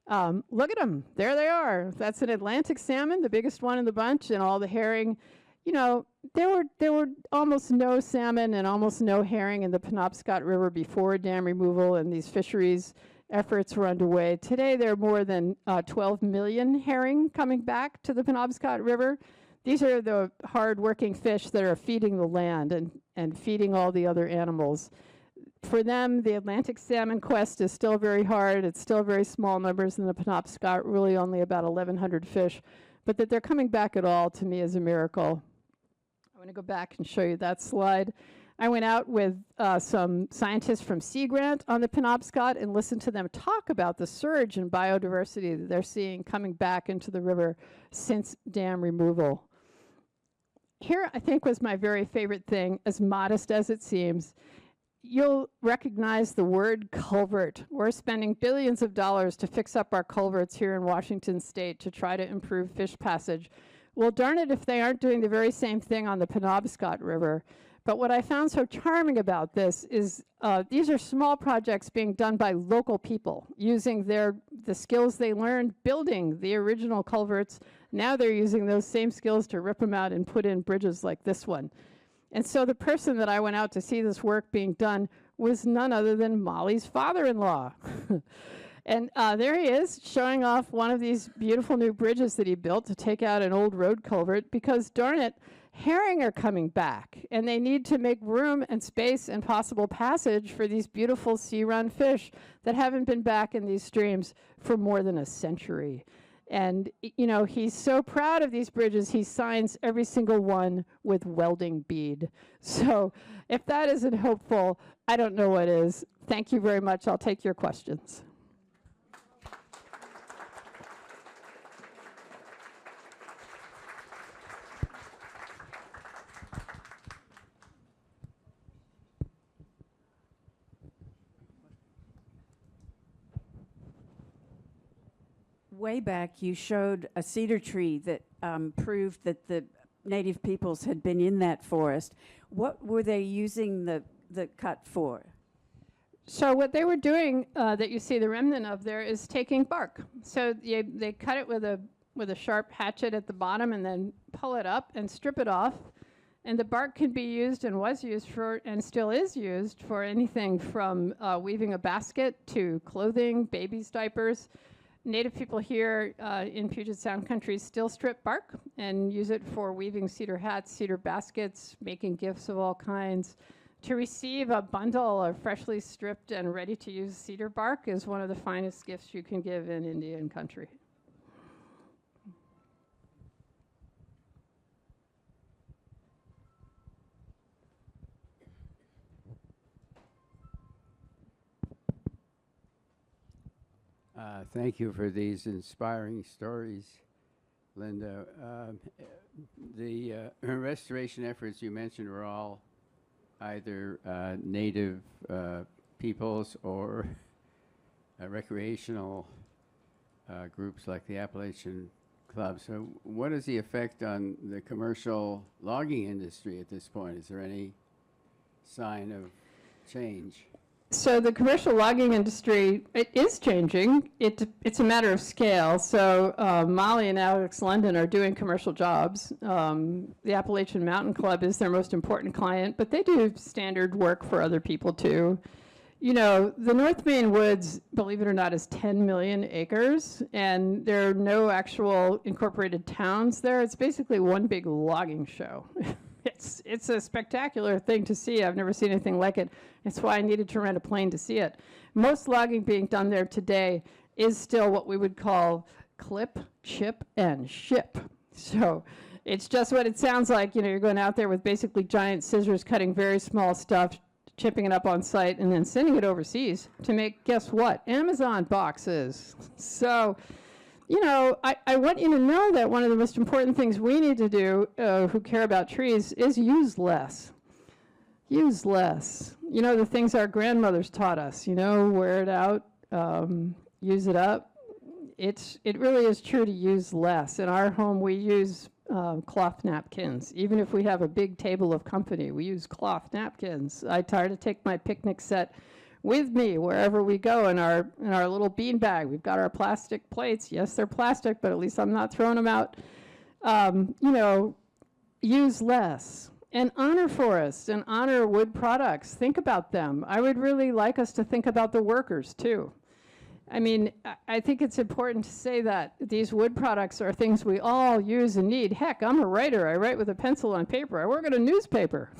Look at them. There they are. That's an Atlantic salmon, the biggest one in the bunch, and all the herring. You know, there were almost no salmon and almost no herring in the Penobscot River before dam removal and these fisheries efforts were underway. Today, there are more than 12 million herring coming back to the Penobscot River. These are the hard-working fish that are feeding the land and feeding all the other animals. For them, the Atlantic salmon quest is still very hard. It's still very small numbers in the Penobscot, really only about 1,100 fish. But that they're coming back at all, to me, is a miracle. I want to go back and show you that slide. I went out with some scientists from Sea Grant on the Penobscot and listened to them talk about the surge in biodiversity that they're seeing coming back into the river since dam removal. Here, I think, was my very favorite thing, as modest as it seems. You'll recognize the word culvert. We're spending billions of dollars to fix up our culverts here in Washington State to try to improve fish passage. Well, darn it if they aren't doing the very same thing on the Penobscot River. But what I found so charming about this is these are small projects being done by local people using the skills they learned building the original culverts. Now they're using those same skills to rip them out and put in bridges like this one. And so the person that I went out to see this work being done was none other than Molly's father-in-law. And there he is showing off one of these beautiful new bridges that he built to take out an old road culvert because, darn it, herring are coming back and they need to make room and space and possible passage for these beautiful sea-run fish that haven't been back in these streams for more than a century. And, you know, he's so proud of these bridges, he signs every single one with welding bead. So if that isn't hopeful, I don't know what is. Thank you very much. I'll take your questions. Way back, you showed a cedar tree that proved that the native peoples had been in that forest. What were they using the cut for? So what they were doing that you see the remnant of there is taking bark. So they cut it with a sharp hatchet at the bottom and then pull it up and strip it off. And the bark can be used and was used for and still is used for anything from weaving a basket to clothing, babies' diapers. Native people here in Puget Sound country still strip bark and use it for weaving cedar hats, cedar baskets, making gifts of all kinds. To receive a bundle of freshly stripped and ready-to-use cedar bark is one of the finest gifts you can give in Indian country. Thank you for these inspiring stories, Lynda. The restoration efforts you mentioned were all either native peoples or recreational groups like the Appalachian Club. So what is the effect on the commercial logging industry at this point? Is there any sign of change? So the commercial logging industry, it is changing. It's a matter of scale. So Molly and Alex London are doing commercial jobs. The Appalachian Mountain Club is their most important client, but they do standard work for other people too. You know, the North Maine Woods, believe it or not, is 10 million acres, and there are no actual incorporated towns there. It's basically one big logging show. It's a spectacular thing to see. I've never seen anything like it. It's why I needed to rent a plane to see it. Most logging being done there today is still what we would call clip, chip, and ship. So it's just what it sounds like. You know, you're going out there with basically giant scissors cutting very small stuff, chipping it up on site, and then sending it overseas to make, guess what? Amazon boxes. So, you know, I want you to know that one of the most important things we need to do who care about trees is use less. Use less. You know, the things our grandmothers taught us, you know, wear it out, use it up. It really is true to use less. In our home, we use cloth napkins. Even if we have a big table of company, we use cloth napkins. I try to take my picnic set with me wherever we go in our little bean bag. We've got our plastic plates. Yes, they're plastic, but at least I'm not throwing them out. You know, use less. And honor forests and honor wood products. Think about them. I would really like us to think about the workers, too. I mean, I think it's important to say that these wood products are things we all use and need. Heck, I'm a writer. I write with a pencil on paper. I work at a newspaper.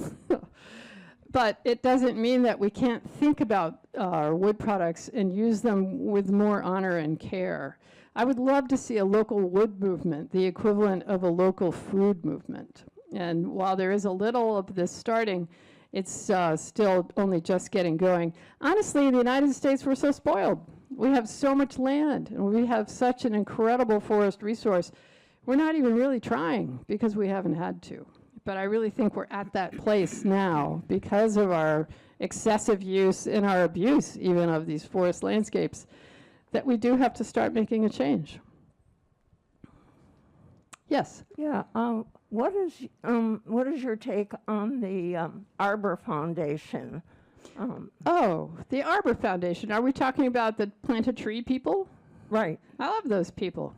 But it doesn't mean that we can't think about our wood products and use them with more honor and care. I would love to see a local wood movement, the equivalent of a local food movement. And while there is a little of this starting, it's still only just getting going. Honestly, in the United States, we're so spoiled. We have so much land, and we have such an incredible forest resource. We're not even really trying because we haven't had to. But I really think we're at that place now because of our excessive use and our abuse even of these forest landscapes, that we do have to start making a change. Yes? Yeah, what is your take on the Arbor Foundation? Oh, the Arbor Foundation. Are we talking about the plant a tree people? Right. I love those people.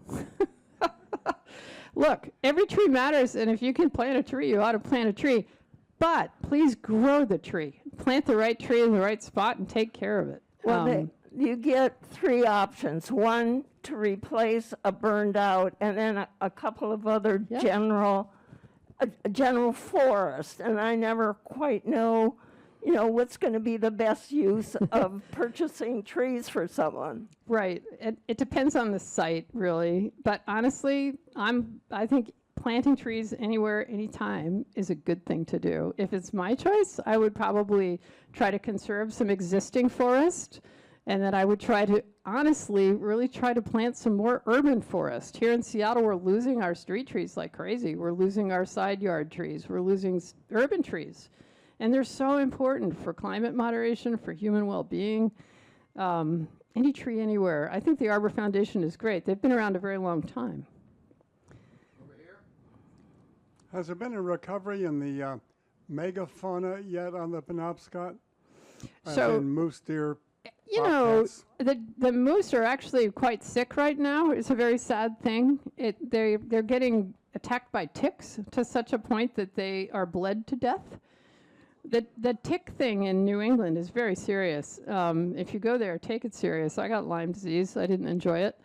Look, every tree matters, and if you can plant a tree, you ought to plant a tree. But please grow the tree. Plant the right tree in the right spot and take care of it. Well, you get three options. One, to replace a burned out, and then a couple of other general forest. And I never quite know, you know, what's going to be the best use of purchasing trees for someone. Right. It depends on the site, really. But honestly, I think planting trees anywhere, anytime is a good thing to do. If it's my choice, I would probably try to conserve some existing forest, and then I would try to, honestly, really try to plant some more urban forest. Here in Seattle, we're losing our street trees like crazy. We're losing our side yard trees. We're losing urban trees. And they're so important for climate moderation, for human well-being. Any tree anywhere. I think the Arbor Foundation is great. They've been around a very long time. Has there been a recovery in the megafauna yet on the Penobscot? So, as in moose, deer, you know, bobcats? the moose are actually quite sick right now. It's a very sad thing. They're getting attacked by ticks to such a point that they are bled to death. The tick thing in New England is very serious. If you go there, take it serious. I got Lyme disease. I didn't enjoy it.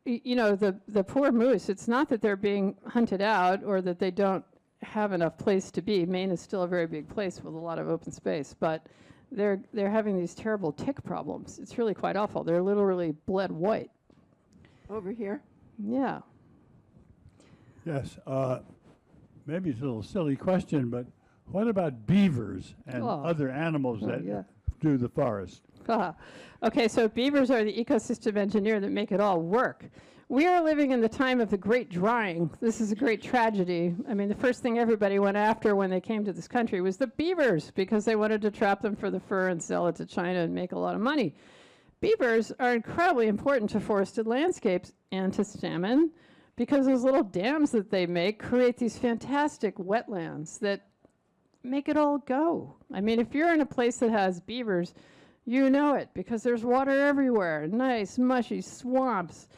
You know, the poor moose, it's not that they're being hunted out or that they don't have enough place to be. Maine is still a very big place with a lot of open space, but they're having these terrible tick problems. It's really quite awful. They're literally bled white. Over here? Yeah. Yes. Maybe it's a little silly question, but what about beavers and other animals that do the forest? Okay, so beavers are the ecosystem engineer that make it all work. We are living in the time of the great drying. This is a great tragedy. I mean, the first thing everybody went after when they came to this country was the beavers because they wanted to trap them for the fur and sell it to China and make a lot of money. Beavers are incredibly important to forested landscapes and to salmon because those little dams that they make create these fantastic wetlands that make it all go. I mean, if you're in a place that has beavers, you know it because there's water everywhere, nice, mushy swamps.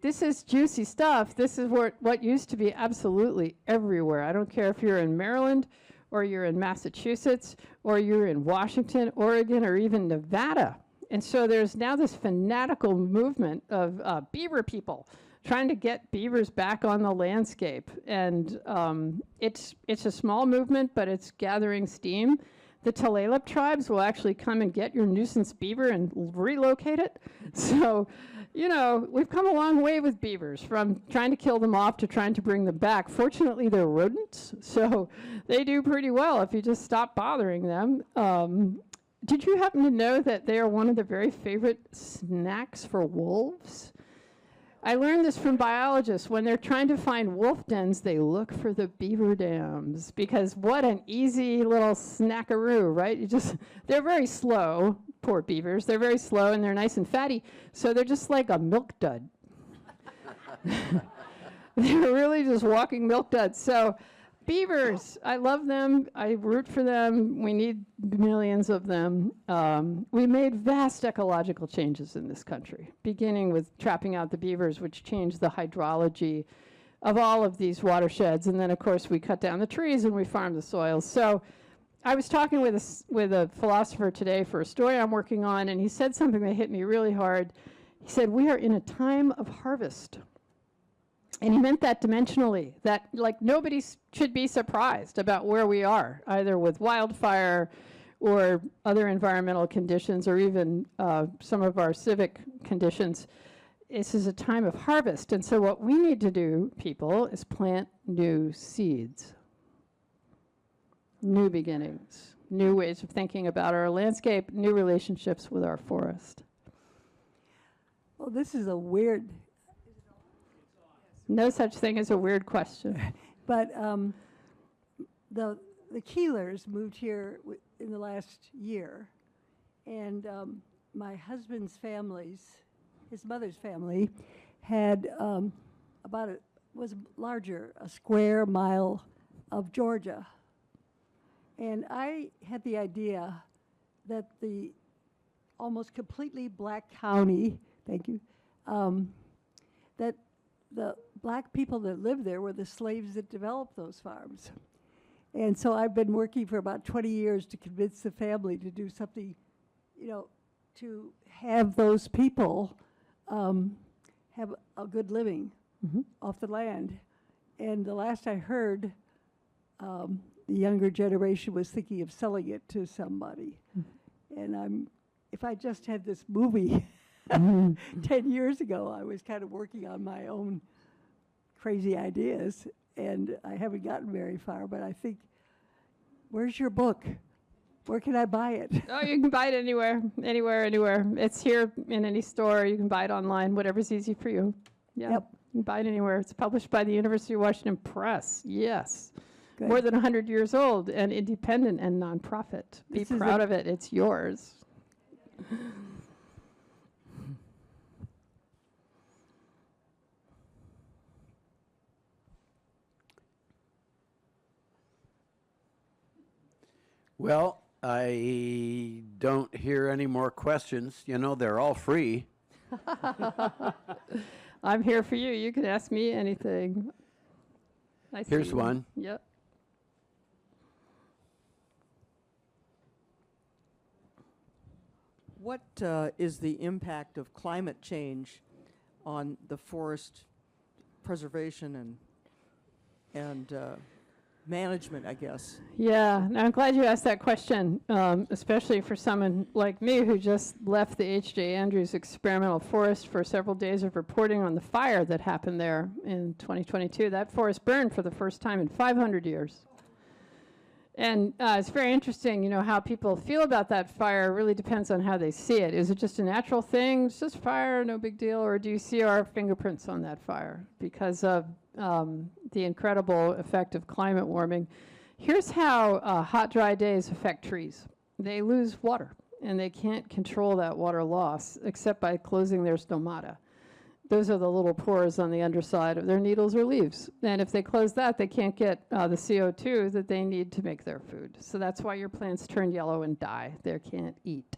This is juicy stuff. This is what used to be absolutely everywhere. I don't care if you're in Maryland or you're in Massachusetts or you're in Washington, Oregon, or even Nevada. And so there's now this fanatical movement of beaver people trying to get beavers back on the landscape. And it's a small movement, but it's gathering steam. The Tulalip tribes will actually come and get your nuisance beaver and relocate it. So, you know, we've come a long way with beavers, from trying to kill them off to trying to bring them back. Fortunately, they're rodents, so they do pretty well if you just stop bothering them. Did you happen to know that they are one of the very favorite snacks for wolves? I learned this from biologists. When they're trying to find wolf dens, they look for the beaver dams because what an easy little snackaroo, right? They're very slow, poor beavers. They're very slow and they're nice and fatty, so they're just like a milk dud. They're really just walking milk duds. So beavers, I love them. I root for them. We need millions of them. We made vast ecological changes in this country, beginning with trapping out the beavers, which changed the hydrology of all of these watersheds. And then, of course, we cut down the trees and we farmed the soils. So I was talking with a philosopher today for a story I'm working on, and he said something that hit me really hard. He said, we are in a time of harvest. And he meant that dimensionally, that like nobody should be surprised about where we are, either with wildfire or other environmental conditions, or even some of our civic conditions. This is a time of harvest. And so what we need to do, people, is plant new seeds, new beginnings, new ways of thinking about our landscape, new relationships with our forest. Well, this is a weird, No such thing as a weird question. but the Keelers moved here in the last year, and my husband's family's, his mother's family, had was larger, a square mile of Georgia. And I had the idea that the almost completely black county, thank you, that the black people that lived there were the slaves that developed those farms. And so I've been working for about 20 years to convince the family to do something, you know, to have those people have a good living off the land. And the last I heard, the younger generation was thinking of selling it to somebody. And if I just had this movie 10 years ago, I was kind of working on my own crazy ideas, and I haven't gotten very far, but I think, where's your book? Where can I buy it? Oh, you can buy it anywhere, anywhere. It's here in any store. You can buy it online, whatever's easy for you. Yeah, Yep. you can buy it anywhere. It's published by the University of Washington Press. Yes. Good. More than 100 years old and independent and nonprofit. Be This is proud a- of it. It's yours. Well, I don't hear any more questions. You know, they're all free. I'm here for you. You can ask me anything. I see Here's you. one. Yep. What is the impact of climate change on the forest preservation and management, I guess? Yeah, no, I'm glad you asked that question, especially for someone like me who just left the H.J. Andrews Experimental Forest for several days of reporting on the fire that happened there in 2022. That forest burned for the first time in 500 years. And it's very interesting, you know, how people feel about that fire really depends on how they see it. Is it just a natural thing? It's just fire, no big deal. Or do you see our fingerprints on that fire because of the incredible effect of climate warming? Here's how hot, dry days affect trees. They lose water, and they can't control that water loss except by closing their stomata. Those are the little pores on the underside of their needles or leaves. And if they close that, they can't get the CO2 that they need to make their food. So that's why your plants turn yellow and die. They can't eat.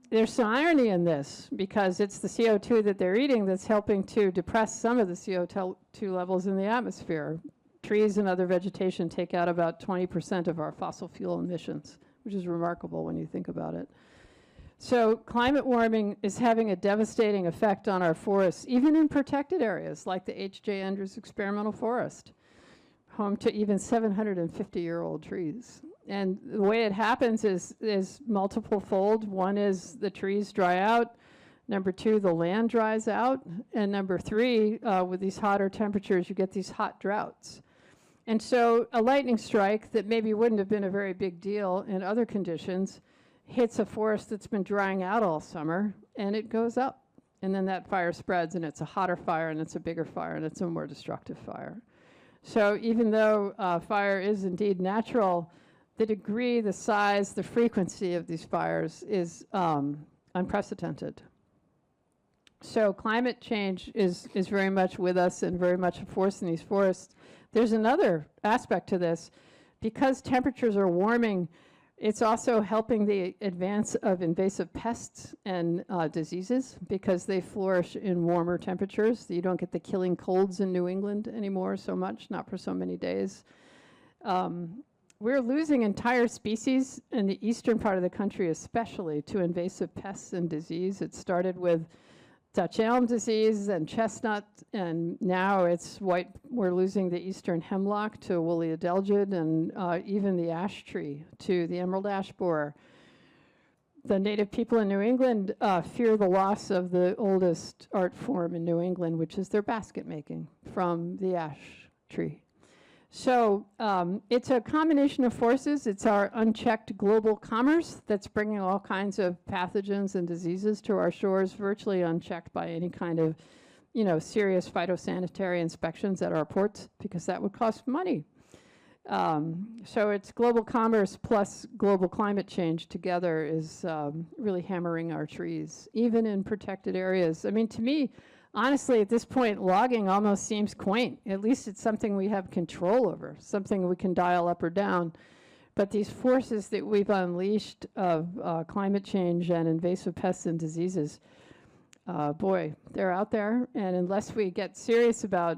There's some irony in this because it's the CO2 that they're eating that's helping to depress some of the CO2 levels in the atmosphere. Trees and other vegetation take out about 20% of our fossil fuel emissions, which is remarkable when you think about it. So climate warming is having a devastating effect on our forests, even in protected areas like the H.J. Andrews Experimental Forest, home to even 750-year-old trees. And the way it happens is multiple fold. One is the trees dry out. Number two, the land dries out. And number three, with these hotter temperatures, you get these hot droughts. And so a lightning strike that maybe wouldn't have been a very big deal in other conditions hits a forest that's been drying out all summer, and it goes up. And then that fire spreads, and it's a hotter fire, and it's a bigger fire, and it's a more destructive fire. So even though fire is indeed natural, the degree, the size, the frequency of these fires is unprecedented. So climate change is very much with us and very much a force in these forests. There's another aspect to this. Because temperatures are warming, it's also helping the advance of invasive pests and diseases because they flourish in warmer temperatures. You don't get the killing colds in New England anymore so much, not for so many days. We're losing entire species in the eastern part of the country, especially to invasive pests and disease. It started with Dutch elm disease and chestnut, and now we're losing the eastern hemlock to woolly adelgid, and even the ash tree to the emerald ash borer. The native people in New England fear the loss of the oldest art form in New England, which is their basket making from the ash tree. So it's a combination of forces. It's our unchecked global commerce that's bringing all kinds of pathogens and diseases to our shores, virtually unchecked by any kind of, serious phytosanitary inspections at our ports, because that would cost money. So it's global commerce plus global climate change together is really hammering our trees, even in protected areas. I mean, to me, honestly, at this point, logging almost seems quaint. At least it's something we have control over, something we can dial up or down. But these forces that we've unleashed of climate change and invasive pests and diseases, boy, they're out there. And unless we get serious about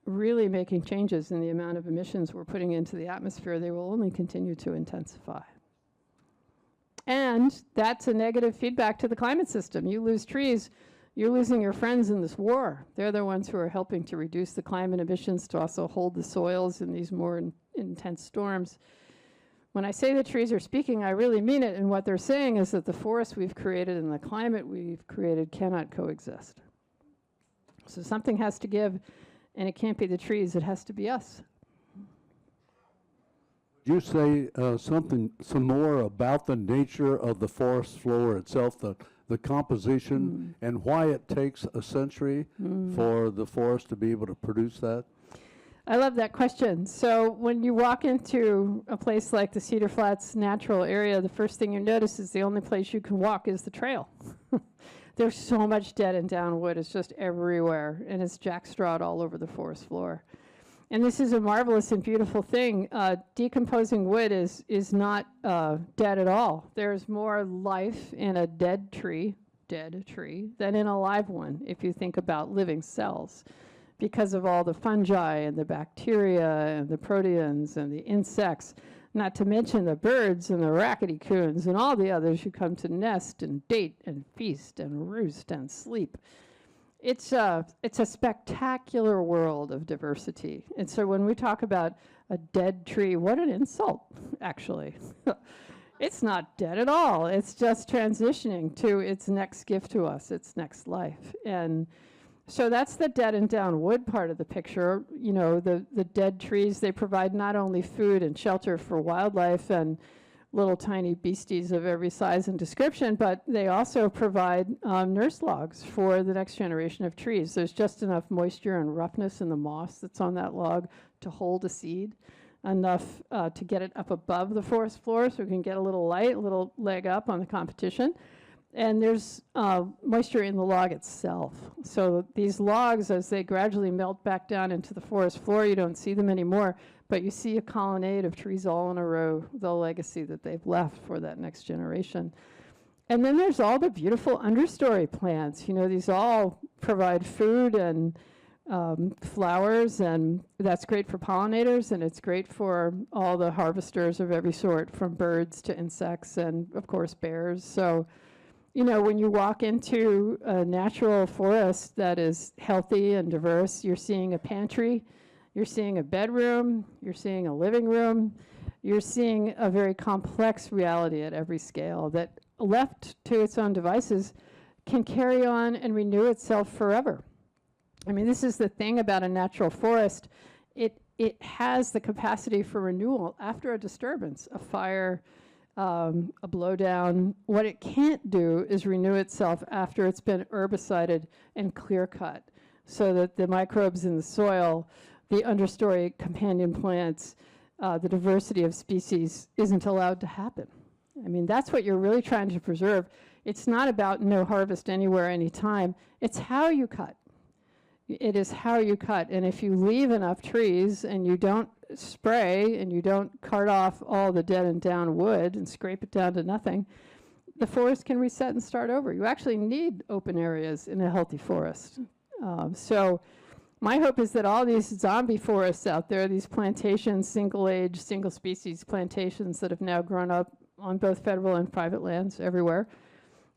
really making changes in the amount of emissions we're putting into the atmosphere, they will only continue to intensify. And that's a negative feedback to the climate system. You lose trees, you're losing your friends in this war. They're the ones who are helping to reduce the climate emissions, to also hold the soils in these more intense storms. When I say the trees are speaking, I really mean it, and what they're saying is that the forests we've created and the climate we've created cannot coexist. So something has to give, and it can't be the trees, it has to be us. Would you say some more about the nature of the forest floor itself, the composition, and why it takes a century for the forest to be able to produce that? I love that question. So when you walk into a place like the Cedar Flats natural area, the first thing you notice is the only place you can walk is the trail. There's so much dead and down wood. It's just everywhere, and it's jackstrawed all over the forest floor. And this is a marvelous and beautiful thing. Decomposing wood is not dead at all. There's more life in a dead tree than in a live one, if you think about living cells, because of all the fungi and the bacteria and the proteins and the insects, not to mention the birds and the rackety-coons and all the others who come to nest and date and feast and roost and sleep. It's a spectacular world of diversity. And so when we talk about a dead tree, what an insult, actually. It's not dead at all. It's just transitioning to its next gift to us, its next life. And so that's the dead and down wood part of the picture. The dead trees, they provide not only food and shelter for wildlife and little tiny beasties of every size and description, but they also provide nurse logs for the next generation of trees. There's just enough moisture and roughness in the moss that's on that log to hold a seed, enough to get it up above the forest floor so we can get a little light, a little leg up on the competition. And there's moisture in the log itself. So these logs, as they gradually melt back down into the forest floor, you don't see them anymore, but you see a colonnade of trees all in a row, the legacy that they've left for that next generation. And then there's all the beautiful understory plants. These all provide food and flowers, and that's great for pollinators, and it's great for all the harvesters of every sort, from birds to insects and, of course, bears. So when you walk into a natural forest that is healthy and diverse, you're seeing a pantry, you're seeing a bedroom, you're seeing a living room, you're seeing a very complex reality at every scale that, left to its own devices, can carry on and renew itself forever. I mean, this is the thing about a natural forest. It has the capacity for renewal after a disturbance, a fire, a blowdown. What it can't do is renew itself after it's been herbicided and clear-cut, so that the microbes in the soil, the understory companion plants, the diversity of species isn't allowed to happen. I mean, that's what you're really trying to preserve. It's not about no harvest anywhere, anytime. It's how you cut. It is how you cut. And if you leave enough trees and you don't spray and you don't cart off all the dead and down wood and scrape it down to nothing, the forest can reset and start over. You actually need open areas in a healthy forest. So my hope is that all these zombie forests out there, these plantations, single age, single species plantations that have now grown up on both federal and private lands everywhere,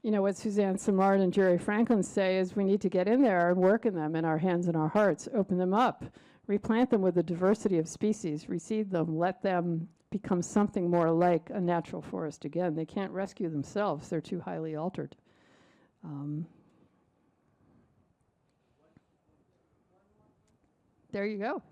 you know, what Suzanne Simard and Jerry Franklin say is we need to get in there and work in them in our hands and our hearts, open them up, replant them with a diversity of species, reseed them, let them become something more like a natural forest again. They can't rescue themselves. They're too highly altered. There you go.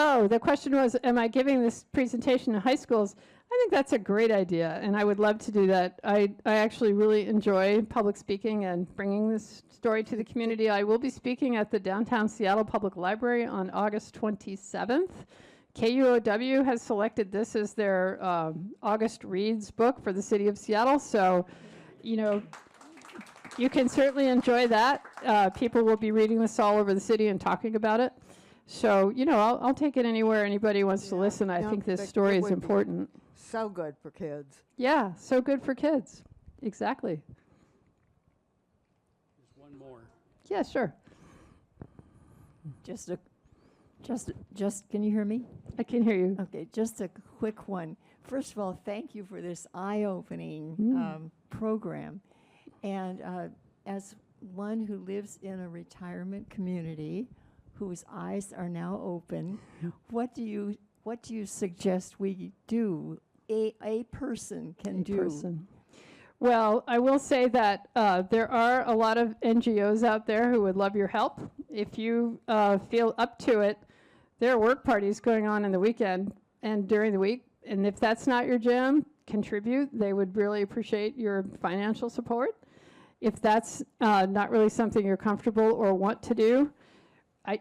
Oh, the question was, am I giving this presentation to high schools? I think that's a great idea, and I would love to do that. I actually really enjoy public speaking and bringing this story to the community. I will be speaking at the downtown Seattle Public Library on August 27th. KUOW has selected this as their August Reads book for the city of Seattle, so, you know, you can certainly enjoy that. People will be reading this all over the city and talking about it. So, you know, I'll take it anywhere anybody wants to listen. I think this story is important. So good for kids. Yeah, so good for kids. Exactly. There's one more. Yeah, sure. Just, can you hear me? I can hear you. Okay, just a quick one. First of all, thank you for this eye-opening program. And as one who lives in a retirement community, whose eyes are now open, what do you suggest we do? A person can do. Well, I will say that there are a lot of NGOs out there who would love your help. If you feel up to it, there are work parties going on in the weekend and during the week. And if that's not your jam, contribute. They would really appreciate your financial support. If that's not really something you're comfortable or want to do,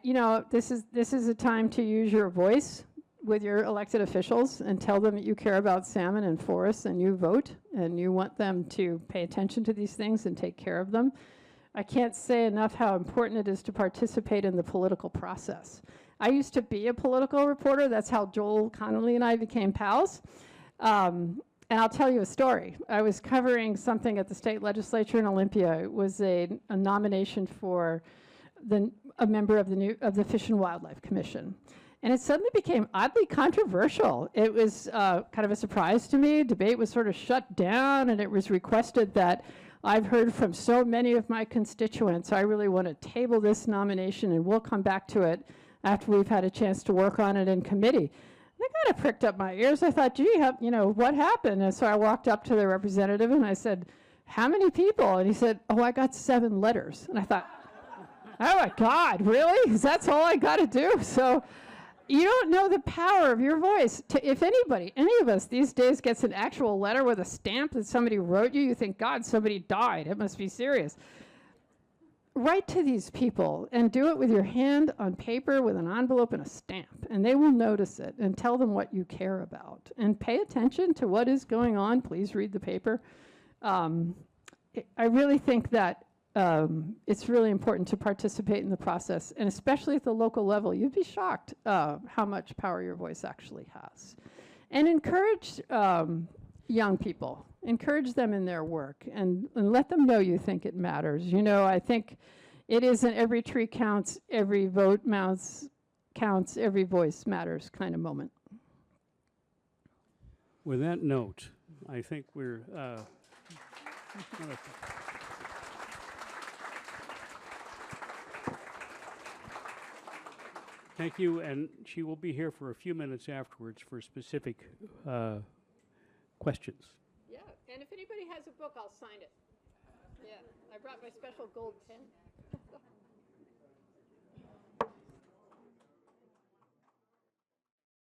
you know, this is a time to use your voice with your elected officials and tell them that you care about salmon and forests and you vote and you want them to pay attention to these things and take care of them. I can't say enough how important it is to participate in the political process. I used to be a political reporter. That's how Joel Connelly and I became pals. And I'll tell you a story. I was covering something at the state legislature in Olympia. It was a nomination for a member of the Fish and Wildlife Commission. And it suddenly became oddly controversial. It was kind of a surprise to me. Debate was sort of shut down, and it was requested that I've heard from so many of my constituents, I really want to table this nomination, and we'll come back to it after we've had a chance to work on it in committee. That kind of pricked up my ears. I thought, gee, you know, what happened? And so I walked up to the representative, and I said, how many people? And he said, oh, I got 7 letters. And I thought, oh my God, really? That's all I got to do? So you don't know the power of your voice. If anybody, any of us these days gets an actual letter with a stamp that somebody wrote you, you think, God, somebody died. It must be serious. Write to these people and do it with your hand on paper with an envelope and a stamp, and they will notice it, and tell them what you care about. And pay attention to what is going on. Please read the paper. I really think that it's really important to participate in the process, and especially at the local level. You'd be shocked how much power your voice actually has. And encourage young people. Encourage them in their work, and let them know you think it matters. You know, I think it isn't every tree counts, every vote counts, every voice matters kind of moment. With that note, I think we're thank you, and she will be here for a few minutes afterwards for specific questions. Yeah, and if anybody has a book, I'll sign it. Yeah, I brought my special gold pen.